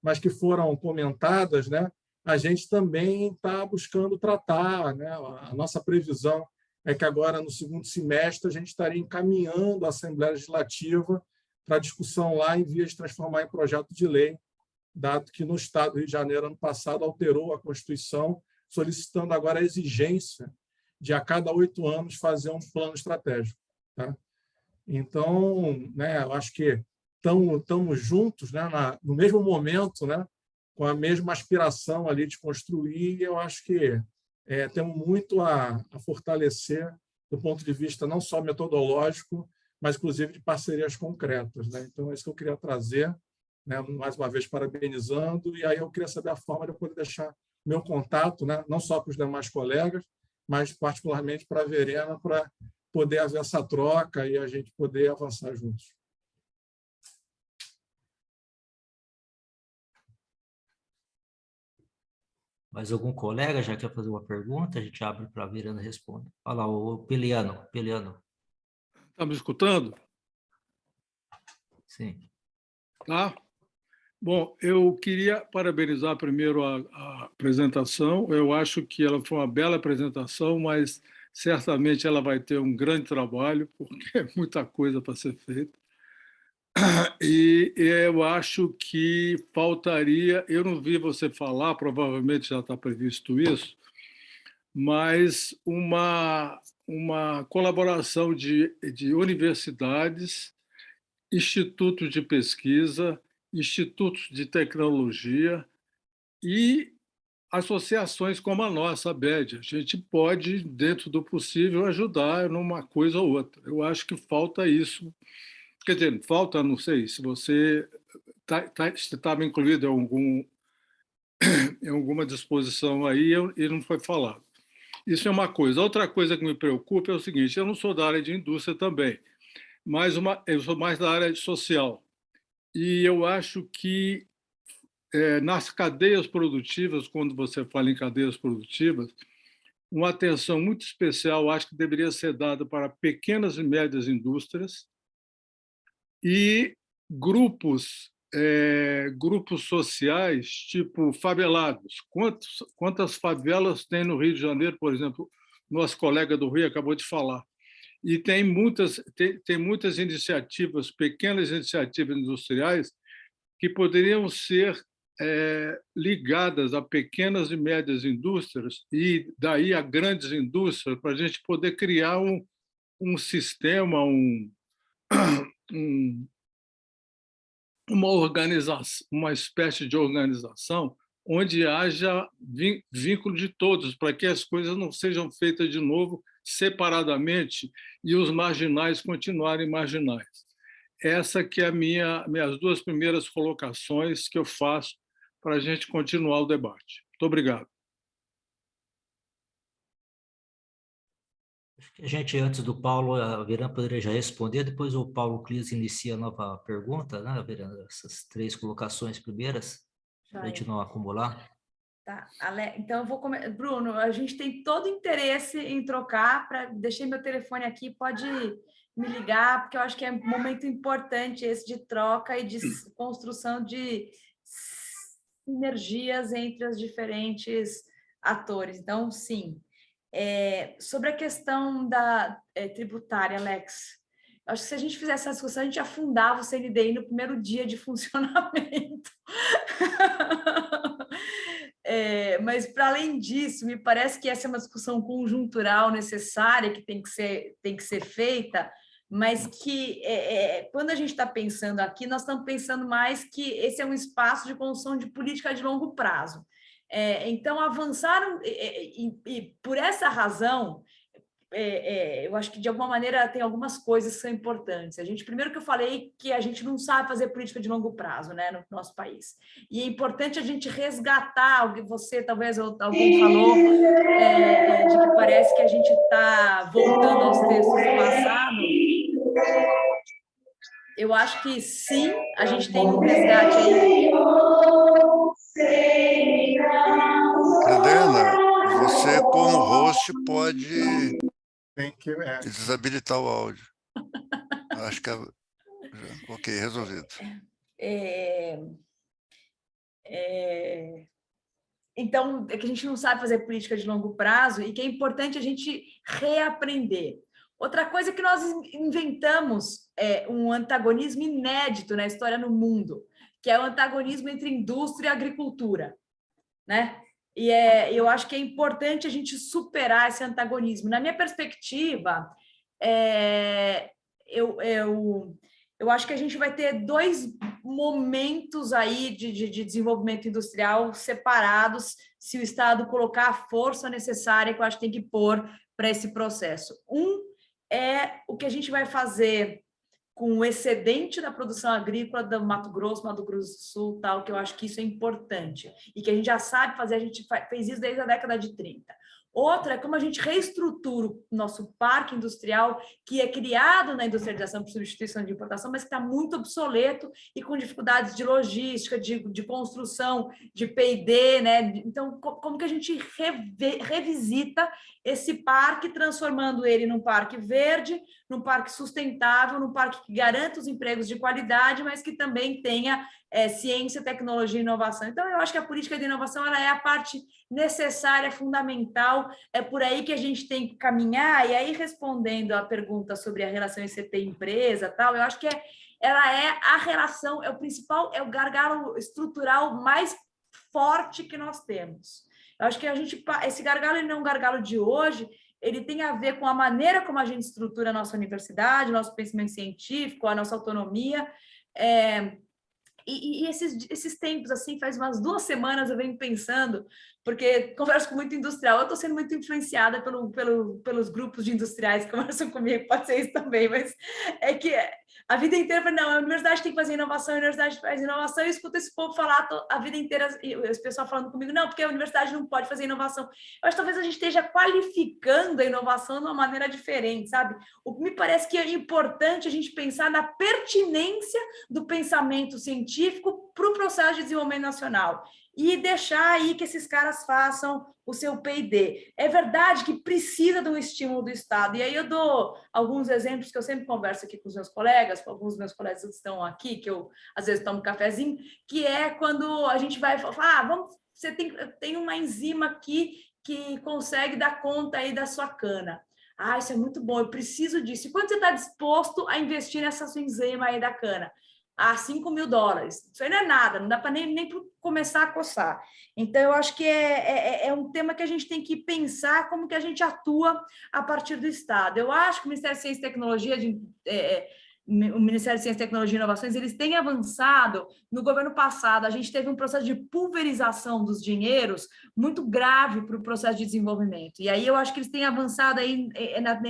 Mas que foram comentadas, né? A gente também está buscando tratar, né? A nossa previsão é que agora, no segundo semestre, a gente estaria encaminhando a Assembleia Legislativa para discussão lá em vias de transformar em projeto de lei, dado que no Estado do Rio de Janeiro, ano passado, alterou a Constituição, solicitando agora a exigência de, a cada 8 anos, fazer um plano estratégico. Tá? Então, né, eu acho que estamos juntos, né, no mesmo momento, né, com a mesma aspiração ali de construir, e eu acho que temos muito a fortalecer do ponto de vista não só metodológico, mas, inclusive, de parcerias concretas. Né? Então, é isso que eu queria trazer, né? Mais uma vez, parabenizando, e aí eu queria saber a forma de eu poder deixar meu contato, né? Não só para os demais colegas, mas, particularmente, para a Verena, para poder haver essa troca e a gente poder avançar juntos. Mais algum colega já quer fazer uma pergunta? A gente abre para a Verena responder. Olha lá, o Peliano. Está me escutando? Sim. Tá. Bom, eu queria parabenizar primeiro a apresentação. Eu acho que ela foi uma bela apresentação, mas certamente ela vai ter um grande trabalho, porque é muita coisa para ser feita. E eu acho que faltaria, eu não vi você falar, provavelmente já está previsto isso, mas uma colaboração de universidades, institutos de pesquisa, institutos de tecnologia e associações como a nossa, a BED. A gente pode, dentro do possível, ajudar numa coisa ou outra. Eu acho que falta isso. Quer dizer, falta, não sei, se você estava incluído em alguma disposição aí e não foi falado. Isso é uma coisa. Outra coisa que me preocupa é o seguinte, eu não sou da área de indústria também, eu sou mais da área social. E eu acho que nas cadeias produtivas, quando você fala em cadeias produtivas, uma atenção muito especial acho que deveria ser dada para pequenas e médias indústrias e grupos sociais, tipo favelados. Quantas favelas tem no Rio de Janeiro, por exemplo? Nosso colega do Rio acabou de falar. E tem muitas iniciativas, pequenas iniciativas industriais, que poderiam ser ligadas a pequenas e médias indústrias e daí a grandes indústrias, para a gente poder criar um sistema, uma organização, uma espécie de organização onde haja vínculo de todos, para que as coisas não sejam feitas de novo separadamente e os marginais continuarem marginais. Essa que é minhas duas primeiras colocações que eu faço para a gente continuar o debate. Muito obrigado. Acho que a gente, antes do Paulo, a Verena poderia já responder, depois o Paulo Clis inicia a nova pergunta, né, Verena? Essas 3 colocações primeiras, para a gente não acumular. Tá, então eu vou começar. Bruno, a gente tem todo interesse em trocar, deixei meu telefone aqui, pode me ligar, porque eu acho que é um momento importante esse de troca e de construção de sinergias entre os diferentes atores. Então, sim. Sobre a questão tributária, Alex, acho que se a gente fizesse essa discussão, a gente afundava o CNDI no primeiro dia de funcionamento. Mas, para além disso, me parece que essa é uma discussão conjuntural necessária que tem que ser feita, mas que, quando a gente está pensando aqui, nós estamos pensando mais que esse é um espaço de construção de política de longo prazo. Então, avançaram, e por essa razão, eu acho que, de alguma maneira, tem algumas coisas que são importantes. Primeiro que eu falei que a gente não sabe fazer política de longo prazo, né, no nosso país. E é importante a gente resgatar, talvez alguém falou, de que parece que a gente está voltando aos textos do passado. Eu acho que, sim, a gente tem um resgate aí. Helena, você, como host, pode desabilitar o áudio. Acho que ok, resolvido. Então, é que a gente não sabe fazer política de longo prazo e que é importante a gente reaprender. Outra coisa é que nós inventamos um antagonismo inédito na história no mundo, que é o antagonismo entre indústria e agricultura, né? E eu acho que é importante a gente superar esse antagonismo. Na minha perspectiva, eu acho que a gente vai ter 2 momentos aí de desenvolvimento industrial separados, se o Estado colocar a força necessária que eu acho que tem que pôr para esse processo. É o que a gente vai fazer com o excedente da produção agrícola do Mato Grosso do Sul, tal, que eu acho que isso é importante e que a gente já sabe fazer, a gente fez isso desde a década de 30. Outra é como a gente reestrutura o nosso parque industrial, que é criado na industrialização por substituição de importação, mas que está muito obsoleto e com dificuldades de logística, de construção, de P&D, né? Então, como que a gente revisita esse parque, transformando ele num parque verde, num parque sustentável, num parque que garanta os empregos de qualidade, mas que também tenha ciência, tecnologia e inovação. Então, eu acho que a política de inovação ela é a parte necessária, fundamental, é por aí que a gente tem que caminhar. E aí, respondendo à pergunta sobre a relação ICT-empresa, tal, eu acho que ela é a relação, é o principal, é o gargalo estrutural mais forte que nós temos. Eu acho que esse gargalo ele não é um gargalo de hoje, ele tem a ver com a maneira como a gente estrutura a nossa universidade, nosso pensamento científico, a nossa autonomia. E esses tempos, assim, faz umas 2 semanas eu venho pensando, porque converso com muito industrial, eu estou sendo muito influenciada pelos grupos de industriais que conversam comigo, pode ser isso também, mas é que A vida inteira, eu falei, não, a universidade tem que fazer inovação, a universidade faz inovação, e eu escuto esse povo falar a vida inteira, e esse pessoal falando comigo, não, porque a universidade não pode fazer inovação. Eu acho que talvez a gente esteja qualificando a inovação de uma maneira diferente, sabe? O que me parece que é importante a gente pensar na pertinência do pensamento científico para o processo de desenvolvimento nacional e deixar aí que esses caras façam o seu P&D. É verdade que precisa de um estímulo do Estado, e aí eu dou alguns exemplos que eu sempre converso aqui com os meus colegas, com alguns dos meus colegas que estão aqui, que eu às vezes tomo um cafezinho, que é quando a gente vai falar, você tem uma enzima aqui que consegue dar conta aí da sua cana. Isso é muito bom, eu preciso disso. E quanto você está disposto a investir nessa sua enzima aí da cana? $5.000. Isso aí não é nada, não dá para nem começar a coçar. Então, eu acho que é um tema que a gente tem que pensar como que a gente atua a partir do Estado. Eu acho que o Ministério de Ciência e Tecnologia, o Ministério de Ciência, Tecnologia e Inovações, eles têm avançado. No governo passado, a gente teve um processo de pulverização dos dinheiros muito grave para o processo de desenvolvimento. E aí eu acho que eles têm avançado aí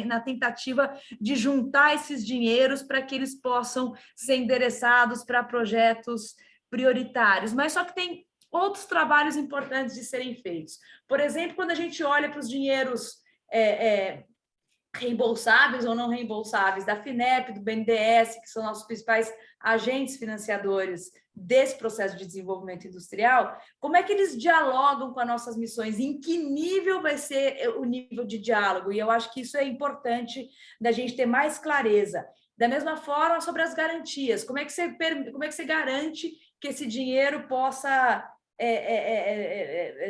na tentativa de juntar esses dinheiros para que eles possam ser endereçados para projetos prioritários. Mas só que tem outros trabalhos importantes de serem feitos. Por exemplo, quando a gente olha para os dinheiros reembolsáveis ou não reembolsáveis da FINEP, do BNDES, que são nossos principais agentes financiadores desse processo de desenvolvimento industrial, como é que eles dialogam com as nossas missões? Em que nível vai ser o nível de diálogo? E eu acho que isso é importante da gente ter mais clareza. Da mesma forma, sobre as garantias, como é que você garante que esse dinheiro possa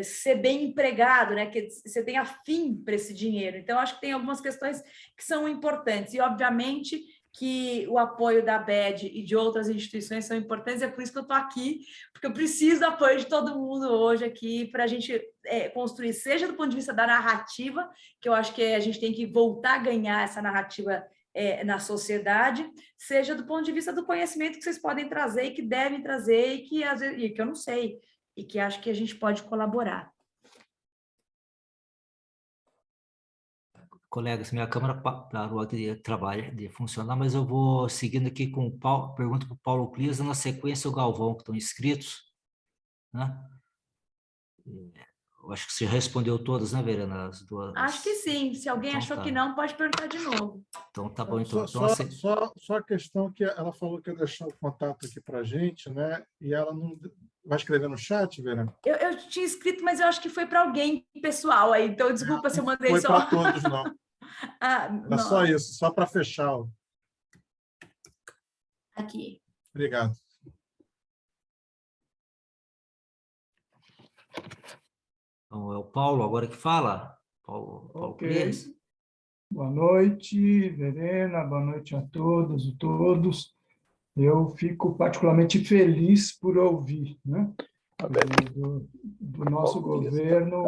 ser bem empregado, né? Que você tenha fim para esse dinheiro. Então, acho que tem algumas questões que são importantes. E, obviamente, que o apoio da ABED e de outras instituições são importantes, é por isso que eu estou aqui, porque eu preciso do apoio de todo mundo hoje aqui para a gente construir, seja do ponto de vista da narrativa, que eu acho que a gente tem que voltar a ganhar essa narrativa na sociedade, seja do ponto de vista do conhecimento que vocês podem trazer e que devem trazer e que, às vezes, e que eu não sei, e que acho que a gente pode colaborar. Colegas, minha câmera parou de funcionar, mas eu vou seguindo aqui com o Paulo, pergunta para o Paulo Clis, na sequência o Galvão, que estão inscritos, né? Eu acho que você respondeu todas, né, Verena? As duas. Acho que sim. Se alguém então, achou tá. que não, pode perguntar de novo. Então, tá bom. Então, Só a questão que ela falou que ia deixar o contato aqui para a gente, né? E ela não vai escrever no chat, Verena? Eu tinha escrito, mas eu acho que foi para alguém pessoal aí. Então, desculpa se eu mandei foi só. Foi para todos, não. Não. Só isso, só para fechar. Aqui. Obrigado. Então, é o Paulo agora que fala. Paulo Cris. Boa noite, Verena, boa noite a todas e todos. Eu fico particularmente feliz por ouvir, né, do nosso governo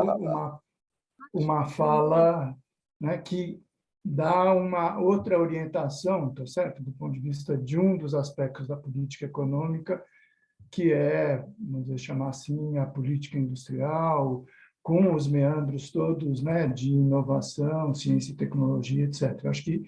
uma fala, né, que dá uma outra orientação, tá certo? Do ponto de vista de um dos aspectos da política econômica, que é, vamos chamar assim, a política industrial, com os meandros todos, né, de inovação, ciência e tecnologia, etc. Eu acho que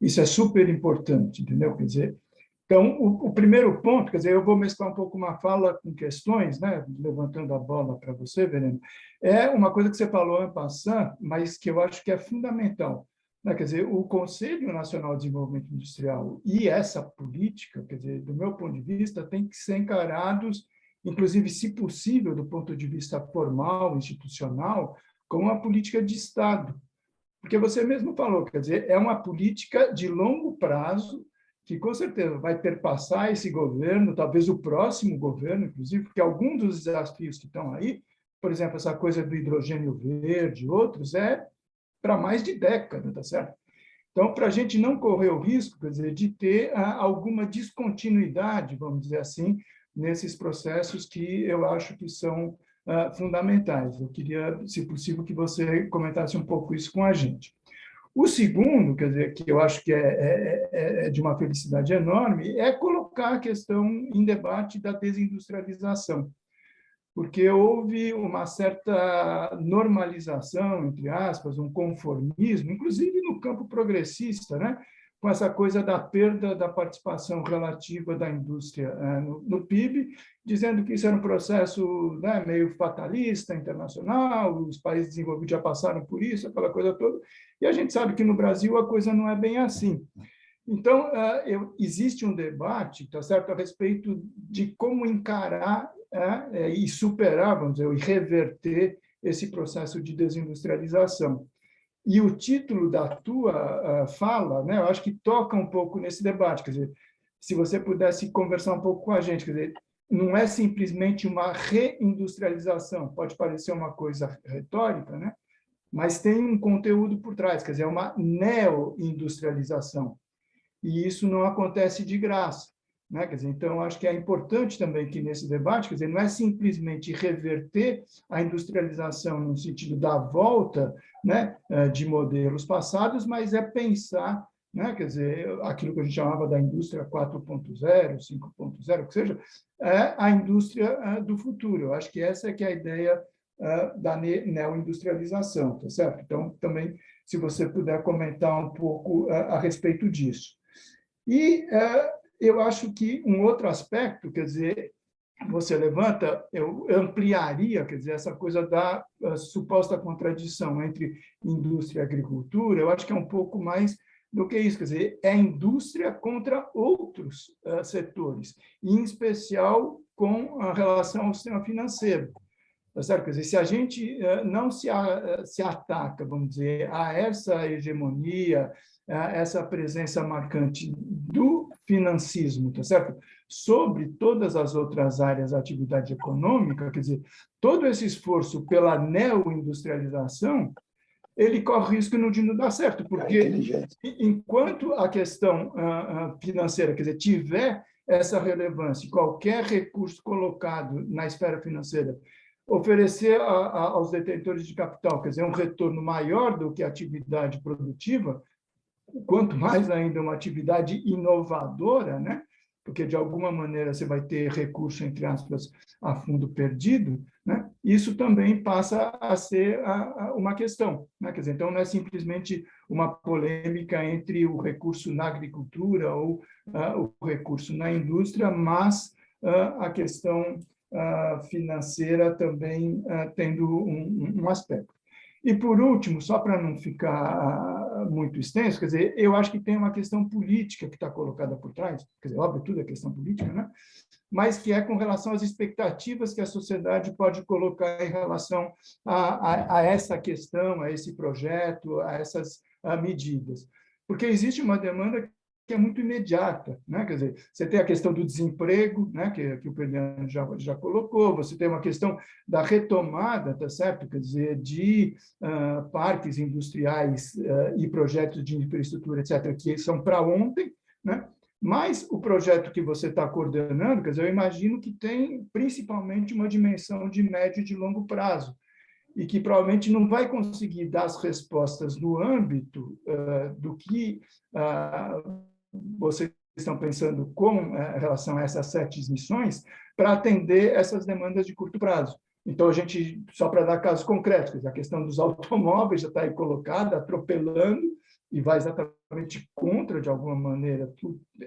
isso é super importante, entendeu? Quer dizer, então, o primeiro ponto, quer dizer, eu vou mesclar um pouco uma fala com questões, né, levantando a bola para você, Verena, é uma coisa que você falou en passant, mas que eu acho que é fundamental, né? Quer dizer, o Conselho Nacional de Desenvolvimento Industrial e essa política, quer dizer, do meu ponto de vista, tem que ser encarados, inclusive, se possível, do ponto de vista formal, institucional, como uma política de Estado. Porque você mesmo falou, quer dizer, é uma política de longo prazo, que com certeza vai perpassar esse governo, talvez o próximo governo, inclusive, porque alguns dos desafios que estão aí, por exemplo, essa coisa do hidrogênio verde, outros, é para mais de década, tá certo? Então, para a gente não correr o risco, quer dizer, de ter alguma descontinuidade, vamos dizer assim, nesses processos que eu acho que são fundamentais. Eu queria, se possível, que você comentasse um pouco isso com a gente. O segundo, quer dizer, que eu acho que é de uma felicidade enorme, é colocar a questão em debate da desindustrialização, porque houve uma certa normalização, entre aspas, um conformismo, inclusive no campo progressista, né? com essa coisa da perda da participação relativa da indústria no PIB, dizendo que isso era um processo, né, meio fatalista, internacional, os países desenvolvidos já passaram por isso, aquela coisa toda, e a gente sabe que no Brasil a coisa não é bem assim. Então, existe um debate, tá certo, a respeito de como encarar e superar, vamos dizer, e reverter esse processo de desindustrialização. E o título da tua fala, né, eu acho que toca um pouco nesse debate, quer dizer, se você pudesse conversar um pouco com a gente, quer dizer, não é simplesmente uma reindustrialização, pode parecer uma coisa retórica, né, mas tem um conteúdo por trás, quer dizer, é uma neoindustrialização. E isso não acontece de graça, né? Quer dizer, então, acho que é importante também que nesse debate, quer dizer, não é simplesmente reverter a industrialização no sentido da volta, né, de modelos passados, mas é pensar, né, quer dizer, aquilo que a gente chamava da indústria 4.0, 5.0, que seja, é a indústria do futuro. Eu acho que essa é que é a ideia da neoindustrialização, tá certo? Então, também, se você puder comentar um pouco a respeito disso. E eu acho que um outro aspecto, quer dizer, você levanta, eu ampliaria, quer dizer, essa coisa da suposta contradição entre indústria e agricultura, eu acho que é um pouco mais do que isso, quer dizer, é indústria contra outros setores, em especial com a relação ao sistema financeiro. Tá certo? Quer dizer, se a gente não se ataca, vamos dizer, a essa hegemonia, a essa presença marcante do financismo, tá certo? Sobre todas as outras áreas da atividade econômica, quer dizer, todo esse esforço pela neoindustrialização, ele corre risco de não dar certo, porque enquanto a questão financeira, quer dizer, tiver essa relevância, qualquer recurso colocado na esfera financeira oferecer aos detentores de capital, quer dizer, um retorno maior do que a atividade produtiva, quanto mais ainda uma atividade inovadora, né? Porque, de alguma maneira, você vai ter recurso, entre aspas, a fundo perdido, né? Isso também passa a ser uma questão, né? Quer dizer, então, não é simplesmente uma polêmica entre o recurso na agricultura ou o recurso na indústria, mas a questão financeira também tendo um aspecto. E, por último, só para não ficar muito extenso, quer dizer, eu acho que tem uma questão política que está colocada por trás, quer dizer, óbvio, tudo é questão política, né? Mas que é com relação às expectativas que a sociedade pode colocar em relação a essa questão, a esse projeto, a essas medidas. Porque existe uma demanda que é muito imediata, né? Quer dizer, você tem a questão do desemprego, né? que o Perliano já colocou, você tem uma questão da retomada, tá certo? Quer dizer, de parques industriais e projetos de infraestrutura, etc., que são para ontem, né? Mas o projeto que você está coordenando, quer dizer, eu imagino que tem principalmente uma dimensão de médio e de longo prazo, e que provavelmente não vai conseguir dar as respostas no âmbito do que vocês estão pensando com relação a essas 7 missões para atender essas demandas de curto prazo. Então, a gente, só para dar casos concretos, a questão dos automóveis já está aí colocada, atropelando, e vai exatamente contra, de alguma maneira,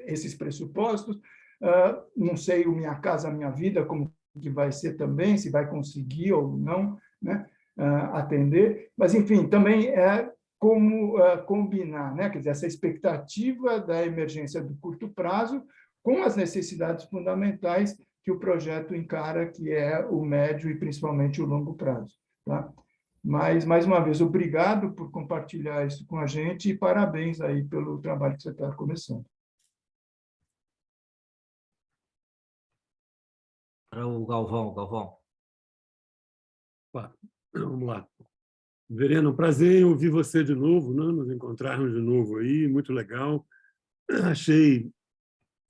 esses pressupostos. Não sei o Minha Casa Minha Vida, como que vai ser também, se vai conseguir ou não, né, atender. Mas, enfim, também é como combinar, né? Quer dizer, essa expectativa da emergência do curto prazo com as necessidades fundamentais que o projeto encara, que é o médio e principalmente o longo prazo. Tá? Mas, mais uma vez, obrigado por compartilhar isso com a gente e parabéns aí pelo trabalho que você está começando. Para o Galvão. Vamos lá. Verena, um prazer em ouvir você de novo, né? Nos encontrarmos de novo aí, muito legal. Achei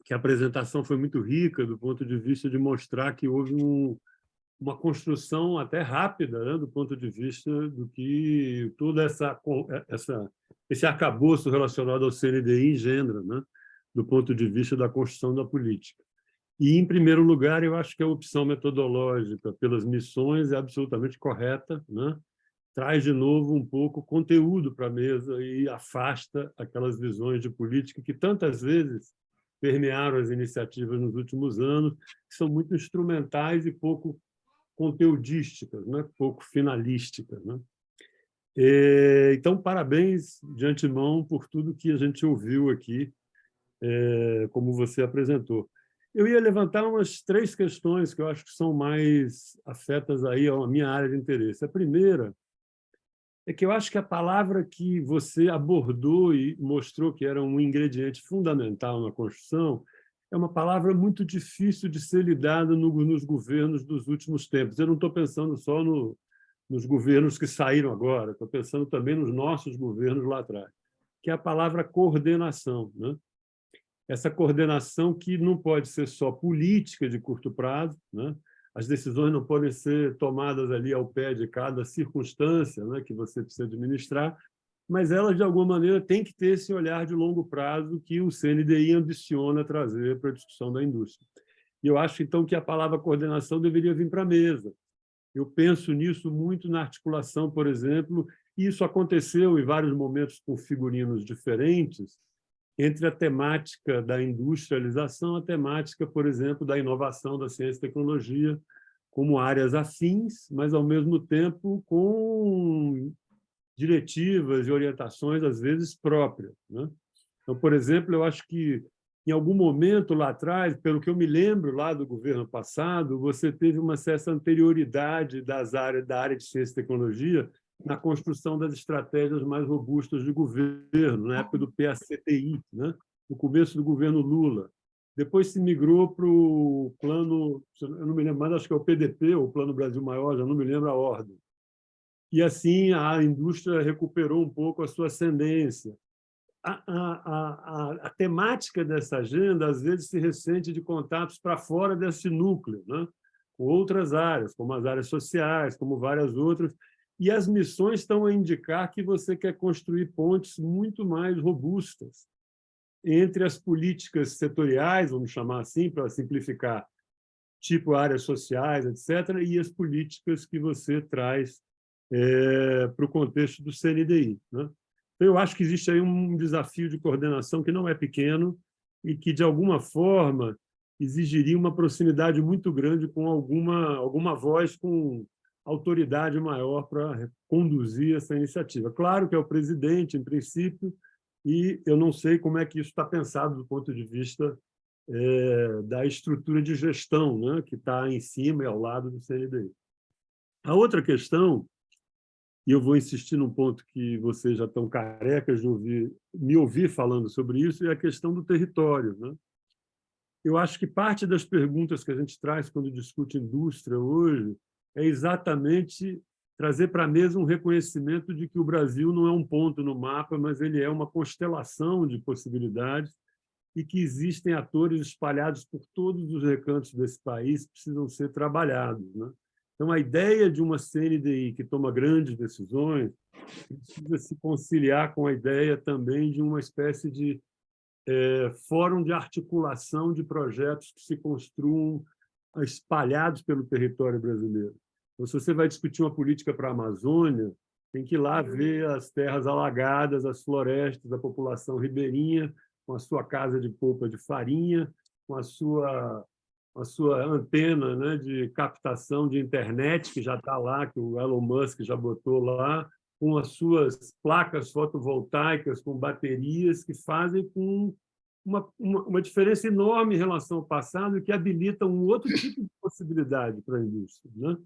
que a apresentação foi muito rica do ponto de vista de mostrar que houve uma construção até rápida, né? Do ponto de vista do que toda esse arcabouço relacionado ao CNDI engendra, né? Do ponto de vista da construção da política. E, em primeiro lugar, eu acho que a opção metodológica pelas missões é absolutamente correta, né? traz de novo um pouco conteúdo para a mesa e afasta aquelas visões de política que tantas vezes permearam as iniciativas nos últimos anos, que são muito instrumentais e pouco conteudísticas, né? Pouco finalísticas, né? Então, parabéns de antemão por tudo que a gente ouviu aqui, como você apresentou. Eu ia levantar umas 3 questões que eu acho que são mais afetas aí à minha área de interesse. A primeira é que eu acho que a palavra que você abordou e mostrou que era um ingrediente fundamental na construção é uma palavra muito difícil de ser lidada nos governos dos últimos tempos. Eu não estou pensando só nos governos que saíram agora, estou pensando também nos nossos governos lá atrás, que é a palavra coordenação, né? Essa coordenação que não pode ser só política de curto prazo, né? As decisões não podem ser tomadas ali ao pé de cada circunstância, né, que você precisa administrar, mas elas, de alguma maneira, têm que ter esse olhar de longo prazo que o CNDI ambiciona trazer para a discussão da indústria. E eu acho, então, que a palavra coordenação deveria vir para a mesa. Eu penso nisso muito na articulação, por exemplo, e isso aconteceu em vários momentos com figurinos diferentes, entre a temática da industrialização, a temática, por exemplo, da inovação, da ciência e tecnologia, como áreas afins, mas, ao mesmo tempo, com diretivas e orientações, às vezes, próprias, né? Então, por exemplo, eu acho que, em algum momento lá atrás, pelo que eu me lembro lá do governo passado, você teve uma certa anterioridade da área de ciência e tecnologia na construção das estratégias mais robustas de governo, na época do PACTI, né? No começo do governo Lula. Depois se migrou para o plano, eu não me lembro mais, acho que é o PDP, ou o Plano Brasil Maior, já não me lembro a ordem. E, assim, a indústria recuperou um pouco a sua ascendência. A temática dessa agenda, às vezes, se ressente de contatos para fora desse núcleo, né? Com outras áreas, como as áreas sociais, como várias outras, e as missões estão a indicar que você quer construir pontes muito mais robustas entre as políticas setoriais, vamos chamar assim, para simplificar, tipo áreas sociais, etc., e as políticas que você traz para o contexto do CNDI, né? Então, eu acho que existe aí um desafio de coordenação que não é pequeno e que, de alguma forma, exigiria uma proximidade muito grande com alguma voz com autoridade maior para conduzir essa iniciativa. Claro que é o presidente, em princípio, e eu não sei como é que isso está pensado do ponto de vista da estrutura de gestão, né, que está em cima e ao lado do CNDI. A outra questão, e eu vou insistir num ponto que vocês já estão carecas de me ouvir falando sobre isso, é a questão do território, né? Eu acho que parte das perguntas que a gente traz quando discute indústria hoje é exatamente trazer para a mesa um reconhecimento de que o Brasil não é um ponto no mapa, mas ele é uma constelação de possibilidades e que existem atores espalhados por todos os recantos desse país que precisam ser trabalhados, né? Então, a ideia de uma CNDI que toma grandes decisões precisa se conciliar com a ideia também de uma espécie de fórum de articulação de projetos que se construam espalhados pelo território brasileiro. Então, se você vai discutir uma política para a Amazônia, tem que ir lá ver as terras alagadas, as florestas, a população ribeirinha, com a sua casa de polpa de farinha, com a sua antena, né, de captação de internet, que já está lá, que o Elon Musk já botou lá, com as suas placas fotovoltaicas, com baterias, que fazem com uma diferença enorme em relação ao passado e que habilitam um outro tipo de possibilidade para a indústria, né?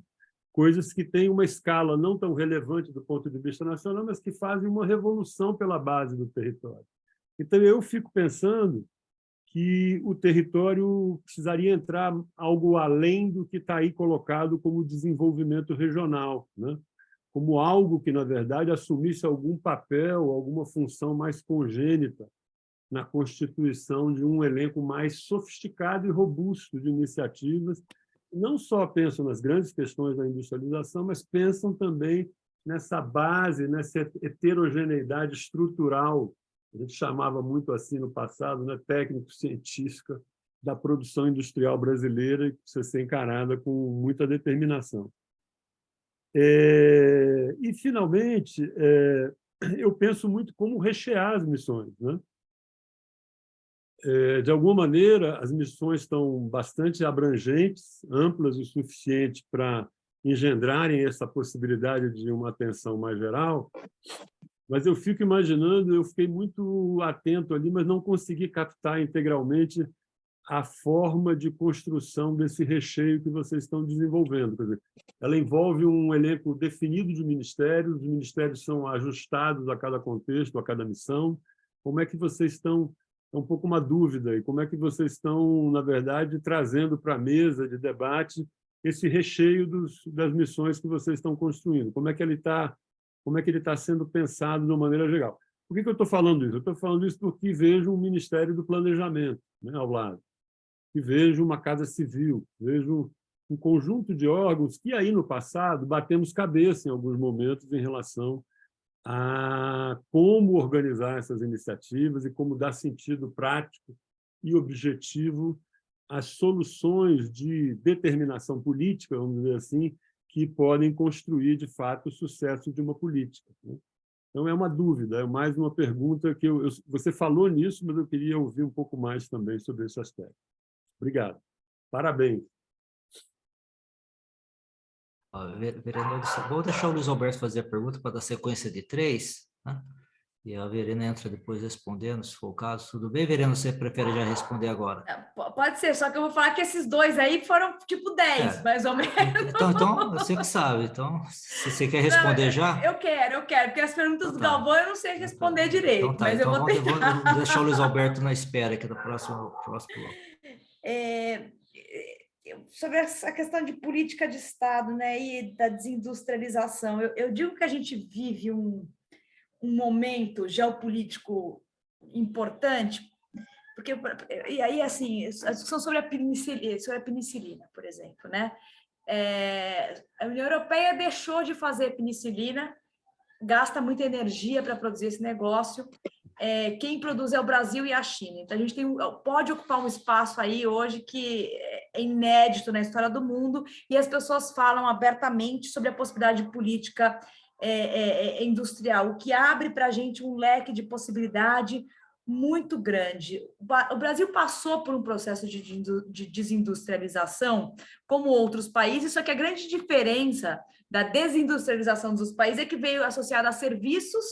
Coisas que têm uma escala não tão relevante do ponto de vista nacional, mas que fazem uma revolução pela base do território. Então, eu fico pensando que o território precisaria entrar algo além do que está aí colocado como desenvolvimento regional, né? Como algo que, na verdade, assumisse algum papel, alguma função mais congênita na constituição de um elenco mais sofisticado e robusto de iniciativas. Não só pensam nas grandes questões da industrialização, mas pensam também nessa base, nessa heterogeneidade estrutural, a gente chamava muito assim no passado, né, técnico-científica da produção industrial brasileira, que precisa ser encarada com muita determinação. E, finalmente, eu penso muito como rechear as missões, né? De alguma maneira, as missões estão bastante abrangentes, amplas o suficiente para engendrarem essa possibilidade de uma atenção mais geral, mas eu fico imaginando, eu fiquei muito atento ali, mas não consegui captar integralmente a forma de construção desse recheio que vocês estão desenvolvendo. Quer dizer, ela envolve um elenco definido de ministérios, os ministérios são ajustados a cada contexto, a cada missão. Como é que vocês estão... É um pouco uma dúvida, e como é que vocês estão, na verdade, trazendo para a mesa de debate esse recheio das missões que vocês estão construindo? Como é que ele está sendo pensado de uma maneira geral? Por que eu estou falando isso? Eu estou falando isso porque vejo um Ministério do Planejamento, né, ao lado, e vejo uma Casa Civil, vejo um conjunto de órgãos que aí no passado batemos cabeça em alguns momentos em relação a como organizar essas iniciativas e como dar sentido prático e objetivo às soluções de determinação política, vamos dizer assim, que podem construir, de fato, o sucesso de uma política, né? Então, é uma dúvida, é mais uma pergunta que você falou nisso, mas eu queria ouvir um pouco mais também sobre esse aspecto. Obrigado. Parabéns. Verena, vou deixar o Luiz Alberto fazer a pergunta para dar sequência de 3, né? E a Verena entra depois respondendo, se for o caso. Tudo bem, Verena? Você prefere já responder agora? Pode ser, só que eu vou falar que esses 2 aí foram tipo 10, mais ou menos. Então, você que sabe. Então, se você quer responder já... Eu quero, porque as perguntas do Galvão eu não sei responder direito, então, mas eu vou tentar. Vou deixar o Luiz Alberto na espera aqui do próximo bloco. Sobre essa questão de política de Estado, né, e da desindustrialização, eu digo que a gente vive um momento geopolítico importante, porque, e aí, assim, a discussão sobre a penicilina, por exemplo, né? A União Europeia deixou de fazer penicilina, gasta muita energia para produzir esse negócio. Quem produz é o Brasil e a China. Então, a gente pode ocupar um espaço aí hoje que é inédito na história do mundo, e as pessoas falam abertamente sobre a possibilidade de política industrial, o que abre para a gente um leque de possibilidade muito grande. O Brasil passou por um processo de desindustrialização, como outros países, só que a grande diferença da desindustrialização dos países é que veio associada a serviços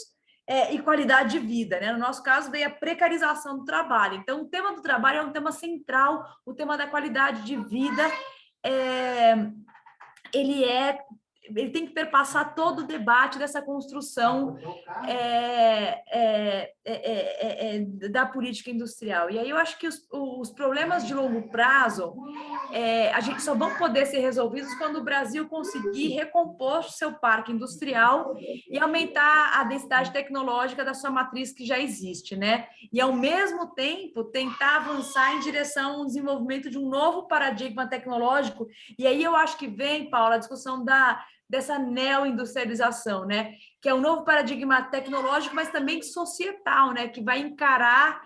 e qualidade de vida, né? No nosso caso, veio a precarização do trabalho. Então, o tema do trabalho é um tema central, o tema da qualidade de vida, ele tem que perpassar todo o debate dessa construção da política industrial. E aí eu acho que os problemas de longo prazo a gente só vão poder ser resolvidos quando o Brasil conseguir recompor seu parque industrial e aumentar a densidade tecnológica da sua matriz que já existe, né? E, ao mesmo tempo, tentar avançar em direção ao desenvolvimento de um novo paradigma tecnológico. E aí eu acho que vem, Paula, a discussão dessa neoindustrialização, né? Que é um novo paradigma tecnológico, mas também societal, né? Que vai encarar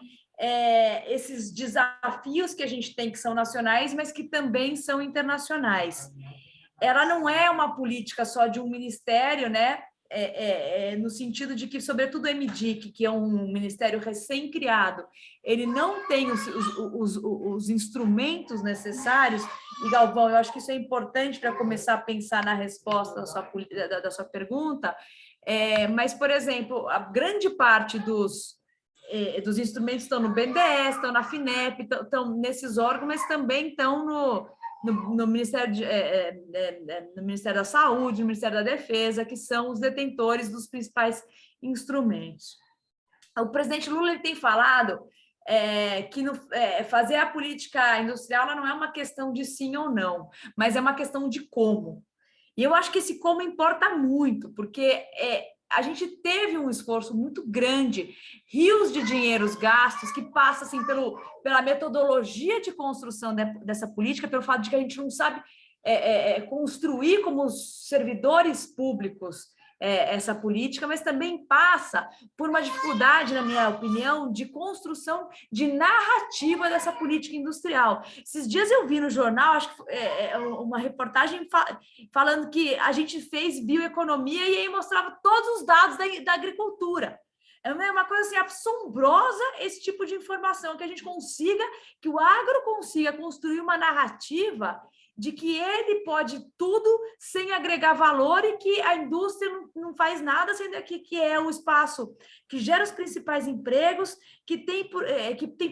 esses desafios que a gente tem, que são nacionais, mas que também são internacionais. Ela não é uma política só de um ministério, né? No sentido de que, sobretudo, o MDIC, que é um ministério recém-criado, ele não tem os instrumentos necessários. E, Galvão, eu acho que isso é importante para começar a pensar na resposta da sua pergunta, mas, por exemplo, a grande parte dos instrumentos estão no BNDES, estão na FINEP, estão nesses órgãos, mas também estão no Ministério no Ministério da Saúde, no Ministério da Defesa, que são os detentores dos principais instrumentos. O presidente Lula ele tem falado que fazer a política industrial ela não é uma questão de sim ou não, mas é uma questão de como. E eu acho que esse como importa muito, porque a gente teve um esforço muito grande, rios de dinheiros gastos, que passa assim, pela metodologia de construção dessa política, pelo fato de que a gente não sabe construir como os servidores públicos essa política, mas também passa por uma dificuldade, na minha opinião, de construção de narrativa dessa política industrial. Esses dias eu vi no jornal, acho que uma reportagem falando que a gente fez bioeconomia e aí mostrava todos os dados da agricultura. É uma coisa assim, assombrosa esse tipo de informação, que a gente consiga, que o agro consiga construir uma narrativa de que ele pode tudo sem agregar valor e que a indústria não faz nada, sendo que é um espaço que gera os principais empregos, que tem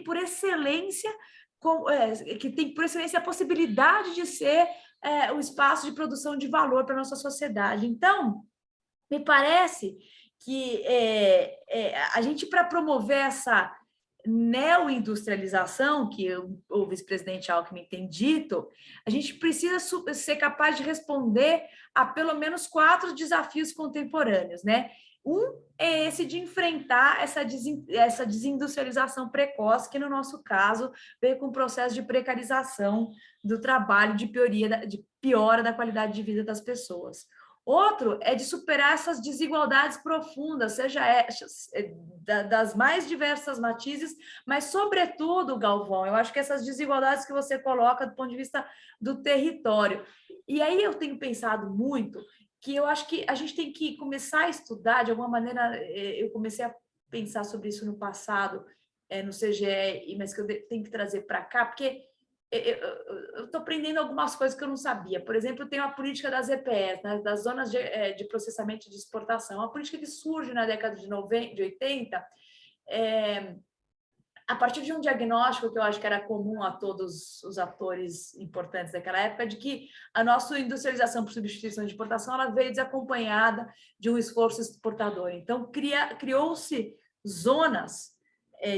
por excelência a possibilidade de ser o espaço de produção de valor para a nossa sociedade. Então, me parece que a gente, para promover essa neoindustrialização, que o vice-presidente Alckmin tem dito, a gente precisa ser capaz de responder a pelo menos 4 desafios contemporâneos, né? Um é esse de enfrentar essa desindustrialização precoce, que no nosso caso veio com o processo de precarização do trabalho, de piora da qualidade de vida das pessoas. Outro é de superar essas desigualdades profundas, seja das mais diversas matizes, mas, sobretudo, Galvão, eu acho que essas desigualdades que você coloca do ponto de vista do território. E aí eu tenho pensado muito que eu acho que a gente tem que começar a estudar, de alguma maneira, eu comecei a pensar sobre isso no passado, no CGE, mas que eu tenho que trazer para cá, porque eu estou aprendendo algumas coisas que eu não sabia. Por exemplo, tem a política das EPS, né, das zonas de processamento de exportação, uma política que surge na década de 80, a partir de um diagnóstico que eu acho que era comum a todos os atores importantes daquela época, de que a nossa industrialização por substituição de exportação ela veio desacompanhada de um esforço exportador. Então, criou-se zonas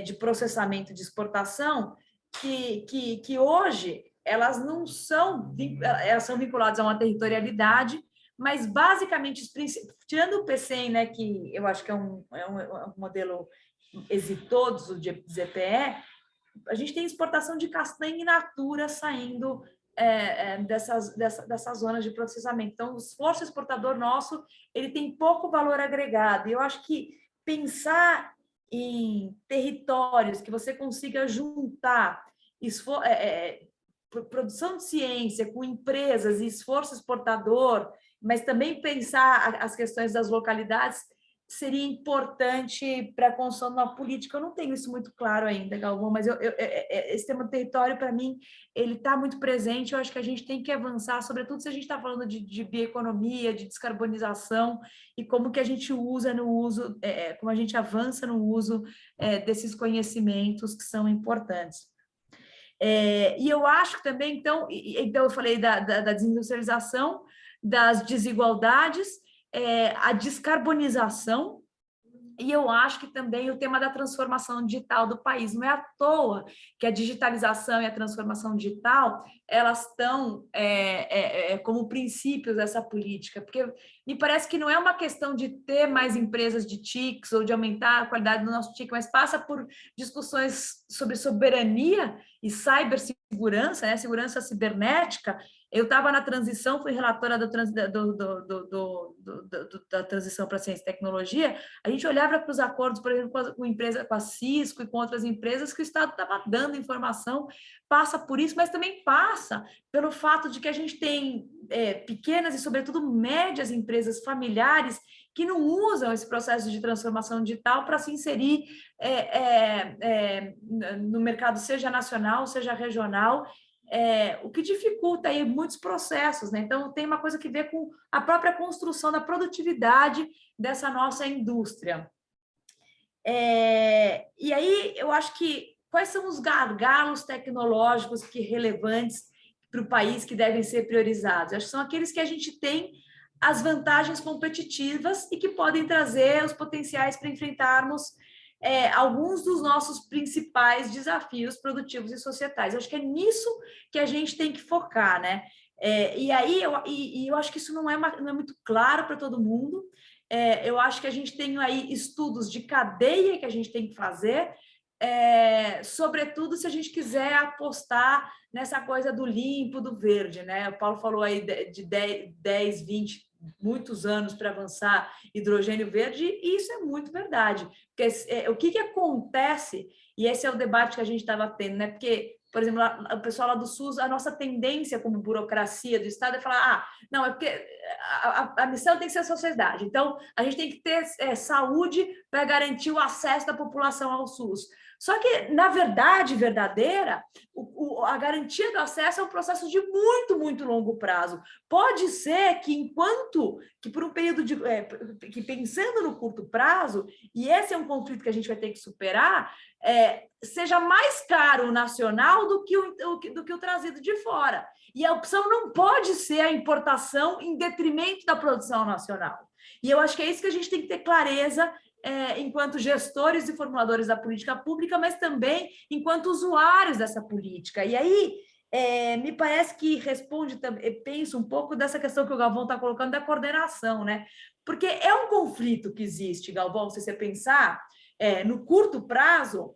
de processamento de exportação que hoje elas não são, elas são vinculadas a uma territorialidade, mas basicamente, tirando o PCM, né, que eu acho que é um modelo exitoso de ZPE, a gente tem exportação de castanha in natura saindo dessas zonas de processamento. Então, o esforço exportador nosso, ele tem pouco valor agregado. E eu acho que pensar em territórios que você consiga juntar produção de ciência com empresas e esforço exportador, mas também pensar as questões das localidades, seria importante para a construção de uma política. Eu não tenho isso muito claro ainda, Galvão, mas esse tema do território, para mim, ele está muito presente. Eu acho que a gente tem que avançar, sobretudo se a gente está falando de bioeconomia, de descarbonização, e como que a gente usa como a gente avança no uso desses conhecimentos que são importantes. E eu acho que também, então eu falei da desindustrialização, das desigualdades, a descarbonização, e eu acho que também o tema da transformação digital do país. Não é à toa que a digitalização e a transformação digital, elas estão como princípios dessa política, porque me parece que não é uma questão de ter mais empresas de TICs ou de aumentar a qualidade do nosso TIC, mas passa por discussões sobre soberania e cibersegurança, né? Segurança cibernética. Eu estava na transição, fui relatora da transição para ciência e tecnologia. A gente olhava para os acordos, por exemplo, com a Cisco e com outras empresas, que o Estado estava dando informação, passa por isso, mas também passa pelo fato de que a gente tem pequenas e, sobretudo, médias empresas familiares que não usam esse processo de transformação digital para se inserir no mercado, seja nacional, seja regional, o que dificulta aí muitos processos, né? Então, tem uma coisa que ver com a própria construção da produtividade dessa nossa indústria. E aí, eu acho que quais são os gargalos tecnológicos relevantes para o país que devem ser priorizados? Eu acho que são aqueles que a gente tem as vantagens competitivas e que podem trazer os potenciais para enfrentarmos alguns dos nossos principais desafios produtivos e societais. Eu acho que é nisso que a gente tem que focar, né? E aí eu acho que isso não é muito claro para todo mundo. Eu acho que a gente tem aí estudos de cadeia que a gente tem que fazer, sobretudo se a gente quiser apostar nessa coisa do limpo, do verde, né? O Paulo falou aí de 10, 20 muitos anos para avançar hidrogênio verde, e isso é muito verdade. Porque o que acontece, e esse é o debate que a gente estava tendo, né? Porque, por exemplo, o pessoal lá do SUS, a nossa tendência como burocracia do Estado é falar, não, é porque a missão tem que ser a sociedade, então a gente tem que ter saúde para garantir o acesso da população ao SUS. Só que, na verdade verdadeira, a garantia do acesso é um processo de muito, muito longo prazo. Pode ser que por um período que pensando no curto prazo, e esse é um conflito que a gente vai ter que superar, seja mais caro o nacional do que o trazido de fora. E a opção não pode ser a importação em detrimento da produção nacional. E eu acho que é isso que a gente tem que ter clareza enquanto gestores e formuladores da política pública, mas também enquanto usuários dessa política. E aí, me parece que responde, penso um pouco dessa questão que o Galvão está colocando da coordenação, né? Porque é um conflito que existe, Galvão, se você pensar, no curto prazo,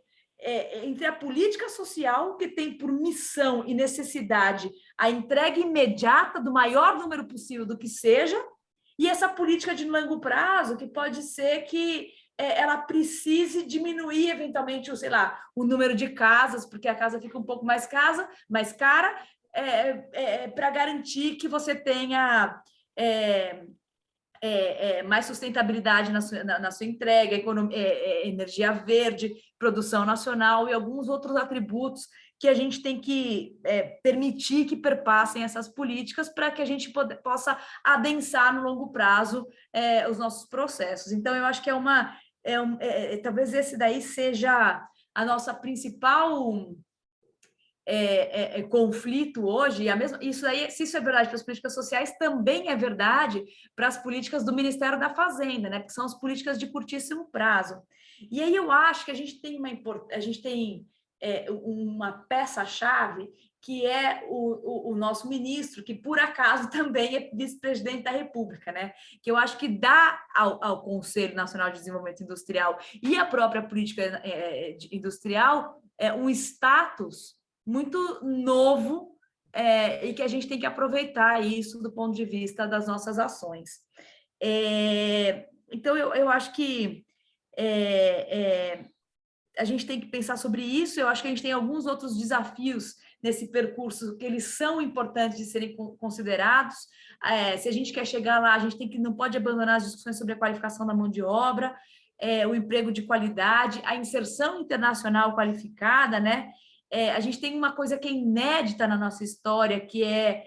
entre a política social, que tem por missão e necessidade a entrega imediata do maior número possível do que seja, e essa política de longo prazo, que pode ser que ela precise diminuir, eventualmente, o número de casas, porque a casa fica um pouco mais cara, para garantir que você tenha mais sustentabilidade na sua entrega, energia verde, produção nacional e alguns outros atributos que a gente tem que permitir que perpassem essas políticas para que a gente possa adensar no longo prazo os nossos processos. Então, eu acho que talvez esse daí seja a nossa principal conflito hoje, isso aí, se isso é verdade para as políticas sociais, também é verdade para as políticas do Ministério da Fazenda, né? Porque são as políticas de curtíssimo prazo. E aí eu acho que a gente tem uma peça-chave, que é o nosso ministro, que por acaso também é vice-presidente da República, né? Que eu acho que dá ao Conselho Nacional de Desenvolvimento Industrial e à própria política industrial um status muito novo, e que a gente tem que aproveitar isso do ponto de vista das nossas ações. Então, eu acho que a gente tem que pensar sobre isso. Eu acho que a gente tem alguns outros desafios nesse percurso que eles são importantes de serem considerados. Se a gente quer chegar lá, a gente não pode abandonar as discussões sobre a qualificação da mão de obra, o emprego de qualidade, a inserção internacional qualificada, né? A gente tem uma coisa que é inédita na nossa história, que é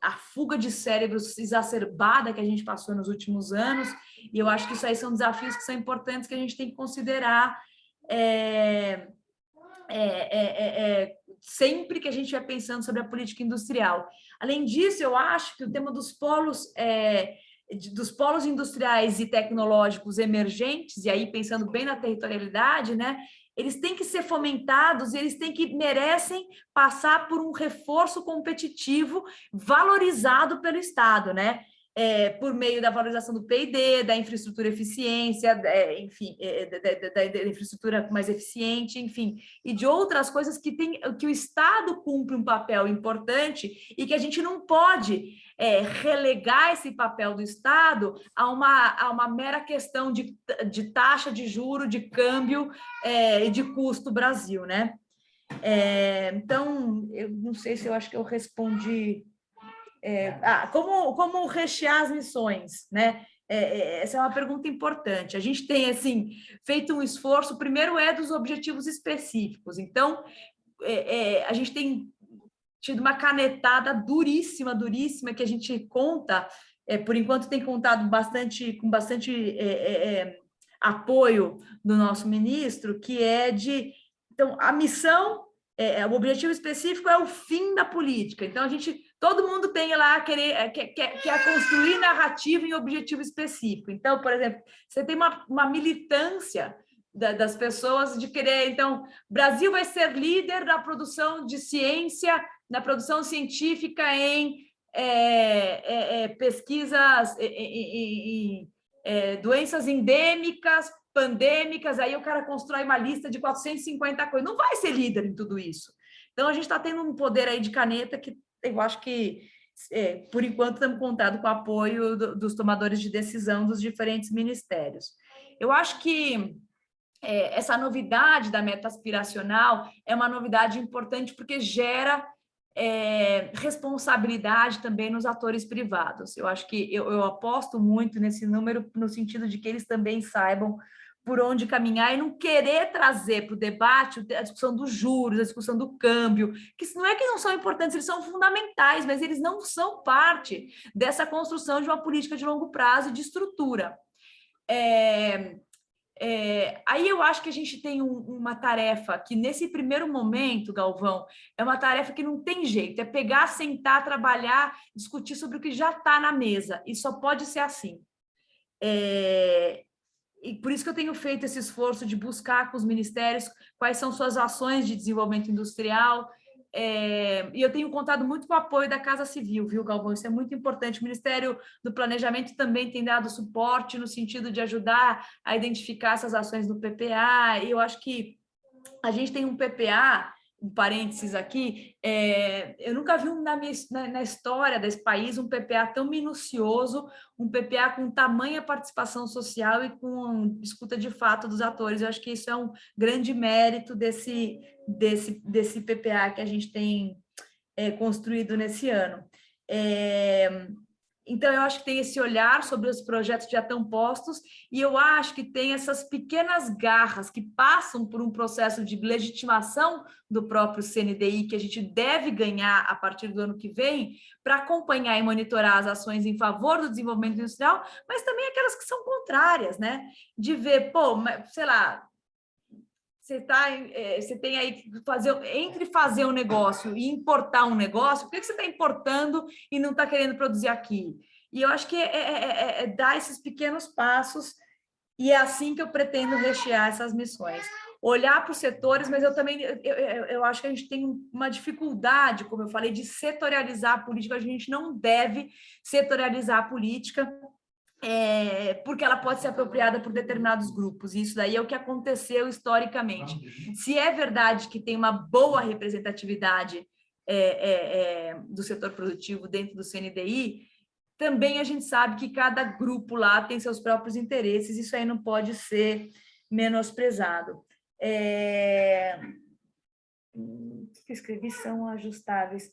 a fuga de cérebros exacerbada que a gente passou nos últimos anos, e eu acho que isso aí são desafios que são importantes, que a gente tem que considerar sempre que a gente estiver pensando sobre a política industrial. Além disso, eu acho que o tema dos polos industriais e tecnológicos emergentes, e aí pensando bem na territorialidade, né, eles têm que ser fomentados, eles merecem passar por um reforço competitivo valorizado pelo Estado, né? Por meio da valorização do P&D, da infraestrutura eficiência, enfim, da infraestrutura mais eficiente, enfim, e de outras coisas que o Estado cumpre um papel importante e que a gente não pode relegar esse papel do Estado a uma mera questão de taxa de juro, de câmbio e de custo Brasil, né? Então, eu não sei se eu acho que eu respondi... como rechear as missões, né? Essa é uma pergunta importante. A gente tem, assim, feito um esforço, primeiro dos objetivos específicos. Então, a gente tem tido uma canetada duríssima, que a gente conta, por enquanto tem contado com bastante apoio do nosso ministro, que então, a missão, o objetivo específico é o fim da política. Então, todo mundo tem lá quer construir narrativa em objetivo específico. Então, por exemplo, você tem uma militância das pessoas de querer, então, Brasil vai ser líder da produção de ciência, na produção científica em pesquisas em doenças endêmicas, pandêmicas, aí o cara constrói uma lista de 450 coisas. Não vai ser líder em tudo isso. Então, a gente está tendo um poder aí de caneta que eu acho que, por enquanto, estamos contando com o apoio dos tomadores de decisão dos diferentes ministérios. Eu acho que essa novidade da meta aspiracional é uma novidade importante porque gera responsabilidade também nos atores privados. Eu acho que eu aposto muito nesse número no sentido de que eles também saibam por onde caminhar e não querer trazer para o debate a discussão dos juros, a discussão do câmbio, que não é que não são importantes, eles são fundamentais, mas eles não são parte dessa construção de uma política de longo prazo e de estrutura. Aí eu acho que a gente tem uma tarefa que, nesse primeiro momento, Galvão, é uma tarefa que não tem jeito, é pegar, sentar, trabalhar, discutir sobre o que já está na mesa, e só pode ser assim. E por isso que eu tenho feito esse esforço de buscar com os ministérios quais são suas ações de desenvolvimento industrial, e eu tenho contado muito com o apoio da Casa Civil, viu, Galvão? Isso é muito importante. O Ministério do Planejamento também tem dado suporte no sentido de ajudar a identificar essas ações do PPA, e eu acho que a gente tem um PPA, um parênteses aqui, eu nunca vi na história desse país um PPA tão minucioso, um PPA com tamanha participação social e com escuta de fato dos atores. Eu acho que isso é um grande mérito desse PPA que a gente tem construído nesse ano. Então, eu acho que tem esse olhar sobre os projetos que já estão postos, e eu acho que tem essas pequenas garras que passam por um processo de legitimação do próprio CNDI, que a gente deve ganhar a partir do ano que vem, para acompanhar e monitorar as ações em favor do desenvolvimento industrial, mas também aquelas que são contrárias, né? De ver, sei lá, você tem aí entre fazer um negócio e importar um negócio, por que você está importando e não está querendo produzir aqui? E eu acho que é dar esses pequenos passos, e é assim que eu pretendo rechear essas missões. Olhar para os setores, mas eu acho que a gente tem uma dificuldade, como eu falei, de setorializar a política. A gente não deve setorializar a política, porque ela pode ser apropriada por determinados grupos, e isso daí é o que aconteceu historicamente. Se é verdade que tem uma boa representatividade do setor produtivo dentro do CNDI, também a gente sabe que cada grupo lá tem seus próprios interesses, isso aí não pode ser menosprezado. O que eu escrevi são ajustáveis.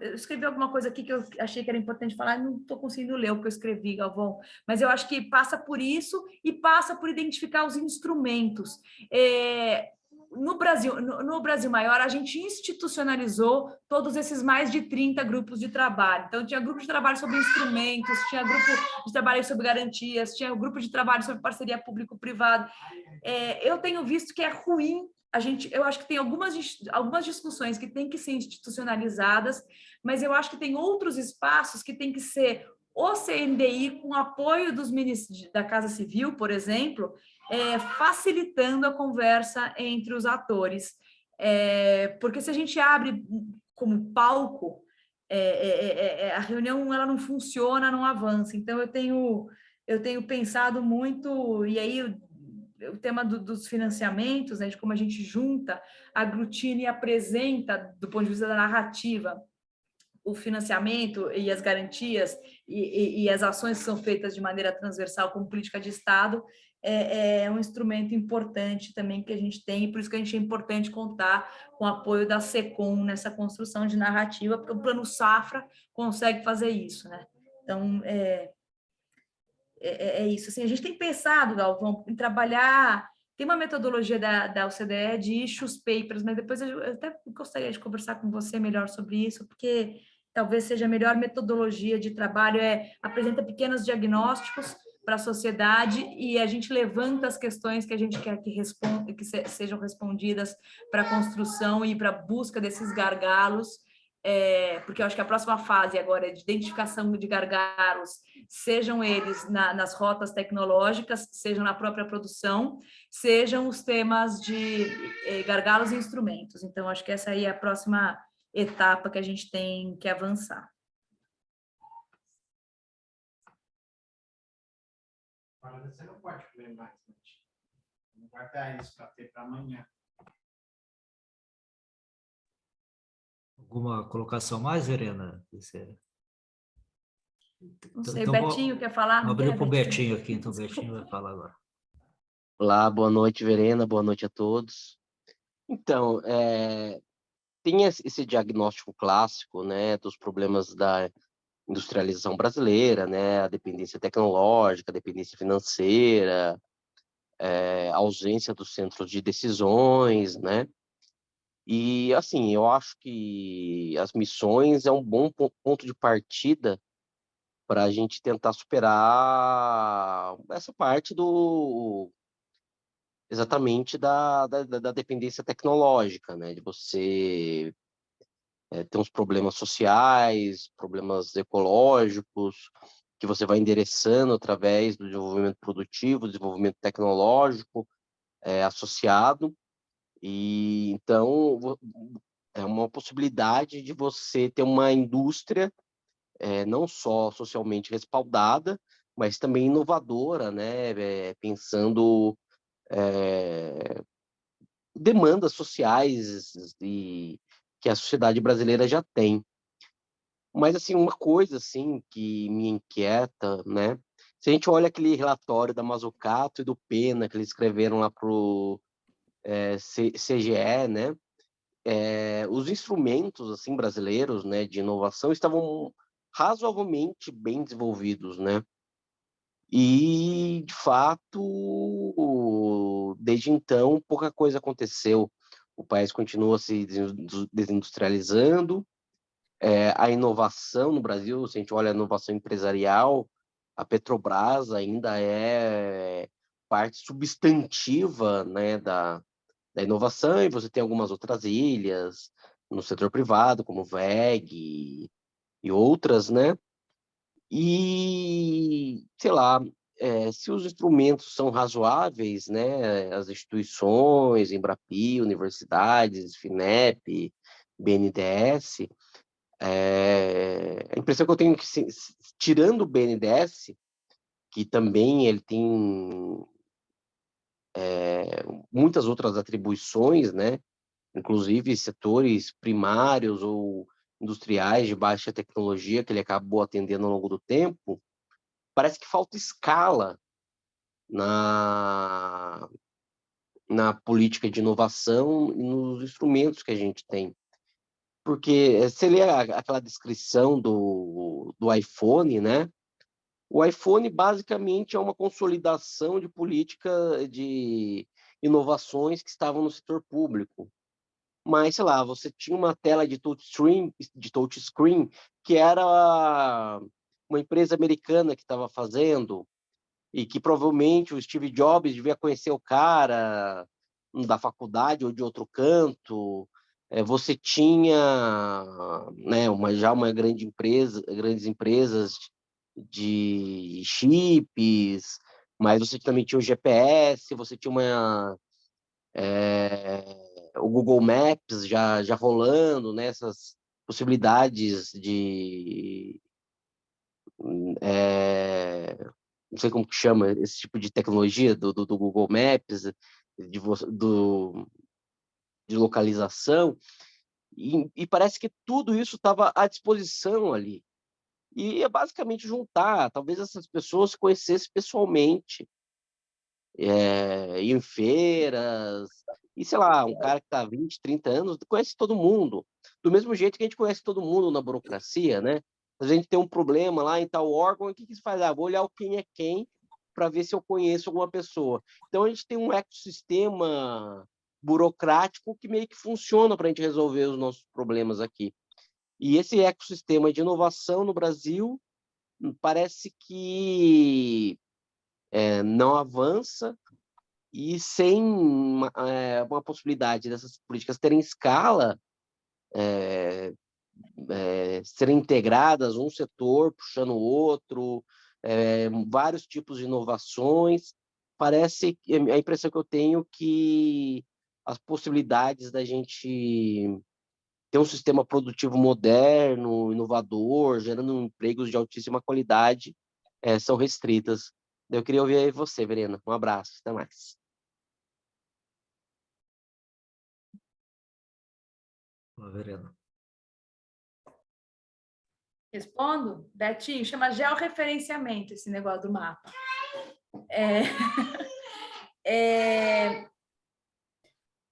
Eu escrevi alguma coisa aqui que eu achei que era importante falar, não estou conseguindo ler o que eu escrevi, Galvão, mas eu acho que passa por isso e passa por identificar os instrumentos. No Brasil Maior, a gente institucionalizou todos esses mais de 30 grupos de trabalho. Então, tinha grupo de trabalho sobre instrumentos, tinha grupo de trabalho sobre garantias, tinha grupo de trabalho sobre parceria público-privado. Eu tenho visto que é ruim. Eu acho que tem algumas discussões que têm que ser institucionalizadas, mas eu acho que tem outros espaços que tem que ser o CNDI, com apoio dos ministros da Casa Civil, por exemplo, facilitando a conversa entre os atores. Porque se a gente abre como palco, a reunião ela não funciona, não avança. Então, eu tenho pensado muito, e aí o tema dos financiamentos, né, de como a gente junta, aglutina e apresenta, do ponto de vista da narrativa, o financiamento e as garantias e as ações que são feitas de maneira transversal como política de Estado, é um instrumento importante também que a gente tem, e por isso que a gente é importante contar com o apoio da SECOM nessa construção de narrativa, porque o Plano Safra consegue fazer isso, né? Então, isso. Assim, a gente tem pensado, Galvão, em trabalhar. Tem uma metodologia da OCDE de issues papers, mas depois eu até gostaria de conversar com você melhor sobre isso, porque talvez seja a melhor metodologia de trabalho, apresenta pequenos diagnósticos para a sociedade e a gente levanta as questões que a gente quer que sejam respondidas para a construção e para a busca desses gargalos, porque eu acho que a próxima fase agora é de identificação de gargalos, sejam eles nas rotas tecnológicas, sejam na própria produção, sejam os temas de gargalos e instrumentos. Então, acho que essa aí é a próxima etapa que a gente tem que avançar. Você não pode comer mais, não vai dar isso para ter para amanhã. Alguma colocação mais, Verena? Não sei, Então, Betinho quer falar? Não abriu quer, para o Betinho? Betinho aqui, então o Betinho vai falar agora. Olá, boa noite, Verena, boa noite a todos. Então, tem esse diagnóstico clássico, né, dos problemas da industrialização brasileira, né, a dependência tecnológica, a dependência financeira, a ausência dos centros de decisões, né, e, assim, eu acho que as missões é um bom ponto de partida para a gente tentar superar essa parte exatamente da dependência tecnológica, né? De você ter uns problemas sociais, problemas ecológicos, que você vai endereçando através do desenvolvimento produtivo, desenvolvimento tecnológico associado. E então é uma possibilidade de você ter uma indústria não só socialmente respaldada, mas também inovadora, né? Pensando demandas sociais e que a sociedade brasileira já tem. Mas, assim, uma coisa, assim, que me inquieta, né? Se a gente olha aquele relatório da Mazzucato e do Pena, que eles escreveram lá para o CGE, né? Os instrumentos, assim, brasileiros, né, de inovação estavam razoavelmente bem desenvolvidos, né? E, de fato, desde então, pouca coisa aconteceu. O país continua se desindustrializando. A inovação no Brasil, se a gente olha a inovação empresarial, a Petrobras ainda é parte substantiva, né, da inovação, e você tem algumas outras ilhas no setor privado, como WEG e outras, né? E, sei lá, se os instrumentos são razoáveis, né, as instituições, Embrapi, universidades, FINEP, BNDES, a impressão que eu tenho é que, tirando o BNDES, que também ele tem muitas outras atribuições, né, inclusive setores primários ou industriais de baixa tecnologia que ele acabou atendendo ao longo do tempo, parece que falta escala na política de inovação e nos instrumentos que a gente tem. Porque você lê aquela descrição do iPhone, né? O iPhone basicamente é uma consolidação de política de inovações que estavam no setor público. Mas, sei lá, você tinha uma tela de touchscreen que era uma empresa americana que estava fazendo, e que provavelmente o Steve Jobs devia conhecer o cara da faculdade ou de outro canto. Você tinha, né, já uma grandes empresas de chips, mas você também tinha o GPS, você tinha o Google Maps já rolando, né, essas possibilidades de não sei como que chama esse tipo de tecnologia do Google Maps, de localização, e parece que tudo isso estava à disposição ali. E é basicamente juntar, talvez essas pessoas se conhecessem pessoalmente, em feiras, e sei lá, um cara que está há 20, 30 anos conhece todo mundo, do mesmo jeito que a gente conhece todo mundo na burocracia, né? A gente tem um problema lá em tal órgão, o que se faz? Vou olhar quem é quem para ver se eu conheço alguma pessoa. Então, a gente tem um ecossistema burocrático que meio que funciona para a gente resolver os nossos problemas aqui. E esse ecossistema de inovação no Brasil parece que não avança, e sem uma possibilidade dessas políticas terem escala, serem integradas, um setor puxando o outro, vários tipos de inovações, parece, a impressão que eu tenho que as possibilidades da gente ter um sistema produtivo moderno, inovador, gerando empregos de altíssima qualidade, são restritas. Eu queria ouvir aí você, Verena. Um abraço, até mais. Verena. Respondo? Betinho, chama georreferenciamento esse negócio do mapa.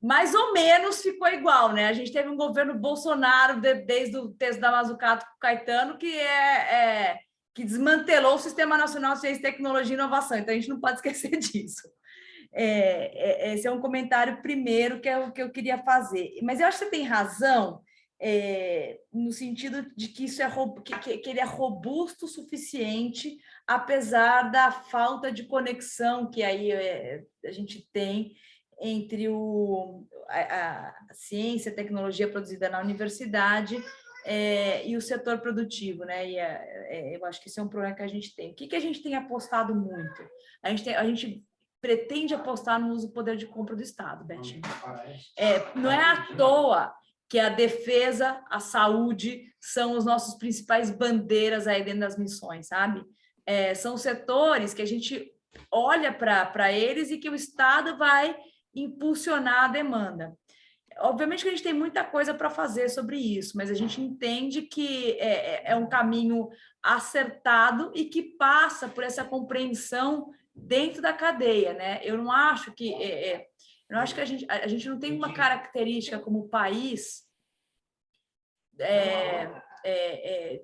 Mais ou menos ficou igual, né? A gente teve um governo Bolsonaro, desde o texto da Mazzucato com o Caetano, que desmantelou o Sistema Nacional de Ciência, Tecnologia e Inovação. Então, a gente não pode esquecer disso. Esse é um comentário primeiro que é o que eu queria fazer. Mas eu acho que você tem razão, no sentido de que isso que ele é robusto o suficiente, apesar da falta de conexão que aí a gente tem entre a ciência, a tecnologia produzida na universidade e o setor produtivo, né? Eu acho que esse é um problema que a gente tem. O que a gente tem apostado muito? A gente pretende apostar no uso do poder de compra do Estado, Betinho. Não é à toa que a defesa, a saúde são os nossos principais bandeiras aí dentro das missões, sabe? São setores que a gente olha para eles e que o Estado vai impulsionar a demanda. Obviamente que a gente tem muita coisa para fazer sobre isso, mas a gente entende que é um caminho acertado e que passa por essa compreensão dentro da cadeia, né? Eu não acho que a gente não tem uma característica como país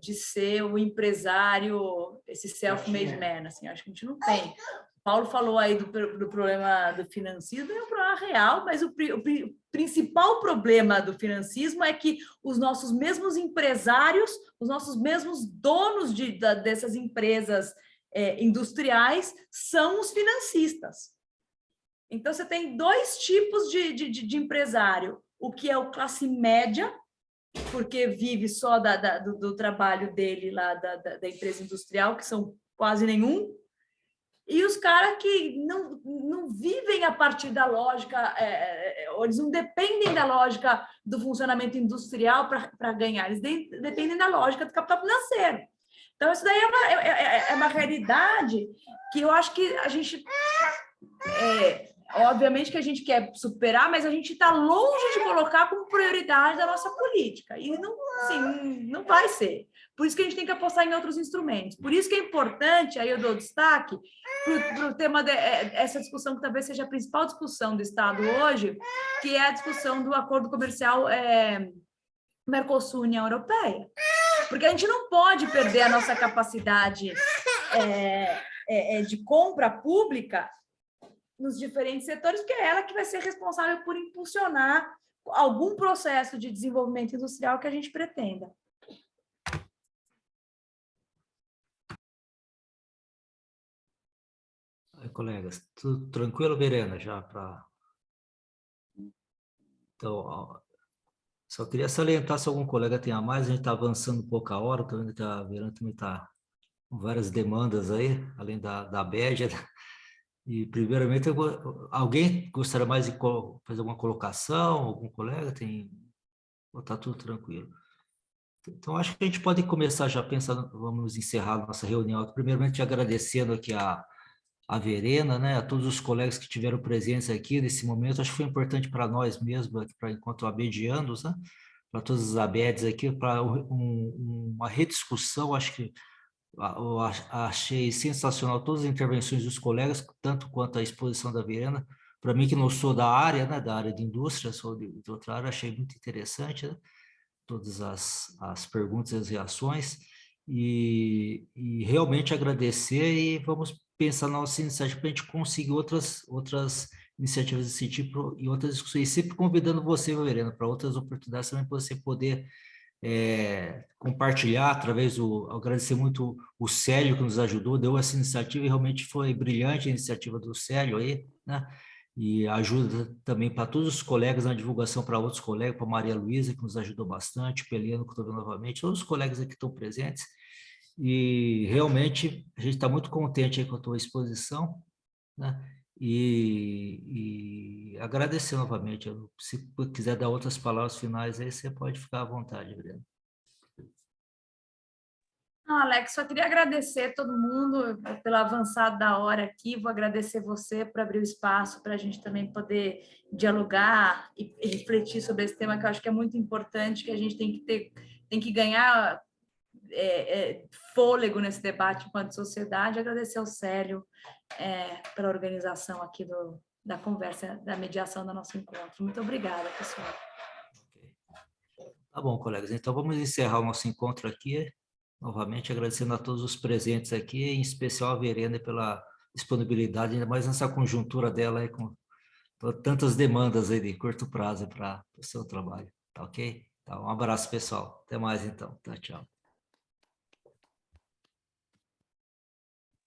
de ser o empresário, esse self-made man, assim, acho que a gente não tem. Paulo falou aí do problema do financismo, é um problema real, mas o principal problema do financismo é que os nossos mesmos empresários, os nossos mesmos donos dessas empresas industriais são os financistas. Então, você tem dois tipos de empresário. O que é o classe média, porque vive só do trabalho dele lá da empresa industrial, que são quase nenhum, e os caras que não vivem a partir da lógica, eles não dependem da lógica do funcionamento industrial para ganhar, eles dependem da lógica do capital financeiro. Então, isso daí é uma realidade que eu acho que a gente... obviamente que a gente quer superar, mas a gente está longe de colocar como prioridade da nossa política. E não vai ser. Por isso que a gente tem que apostar em outros instrumentos. Por isso que é importante, aí eu dou destaque para o tema dessa discussão, que talvez seja a principal discussão do Estado hoje, que é a discussão do acordo comercial Mercosul-União Europeia. Porque a gente não pode perder a nossa capacidade de compra pública nos diferentes setores, porque é ela que vai ser responsável por impulsionar algum processo de desenvolvimento industrial que a gente pretenda. Aí, colegas, tudo tranquilo, Verena? Já para... Então, só queria salientar se algum colega tem a mais, a gente está avançando um pouco a hora, estou vendo que a Verena também está com várias demandas aí, além da BED. E, primeiramente, alguém gostaria mais de fazer alguma colocação? Algum colega tem? Ou está tudo tranquilo? Então, acho que a gente pode começar já pensando, vamos encerrar a nossa reunião. Primeiramente, agradecendo aqui a Verena, né, a todos os colegas que tiveram presença aqui nesse momento. Acho que foi importante para nós mesmos, enquanto abedianos, né, para todas as abedes aqui, para uma rediscussão. Acho que eu achei sensacional todas as intervenções dos colegas, tanto quanto a exposição da Verena. Para mim, que não sou da área, né, da área de indústria, sou de outra área, achei muito interessante, né, todas as perguntas e as reações, e realmente agradecer, e vamos pensar na nossa iniciativa para a gente conseguir outras iniciativas desse tipo e outras discussões, e sempre convidando você, Verena, para outras oportunidades também, para você poder compartilhar através agradecer muito o Célio que nos ajudou, deu essa iniciativa, e realmente foi brilhante a iniciativa do Célio aí, né? E ajuda também para todos os colegas na divulgação, para outros colegas, para a Maria Luísa, que nos ajudou bastante, o Peliano, que estou vendo novamente, todos os colegas aqui que estão presentes, e realmente a gente está muito contente aí com a tua exposição, né? E agradecer novamente. Se quiser dar outras palavras finais aí, você pode ficar à vontade, Adriana. Alex, só queria agradecer todo mundo pelo avançado da hora aqui. Vou agradecer você por abrir o espaço para a gente também poder dialogar e refletir sobre esse tema, que eu acho que é muito importante, que a gente tem que ganhar fôlego nesse debate enquanto sociedade. Agradecer ao Célio pela organização aqui da conversa, da mediação do nosso encontro. Muito obrigada, pessoal. Tá bom, colegas. Então, vamos encerrar o nosso encontro aqui. Novamente, agradecendo a todos os presentes aqui, em especial a Verena pela disponibilidade, ainda mais nessa conjuntura dela aí, com tantas demandas aí de curto prazo para o seu trabalho. Tá ok? Então, um abraço, pessoal. Até mais, então. Tá, tchau.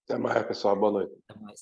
Até mais, pessoal. Boa noite. Até mais.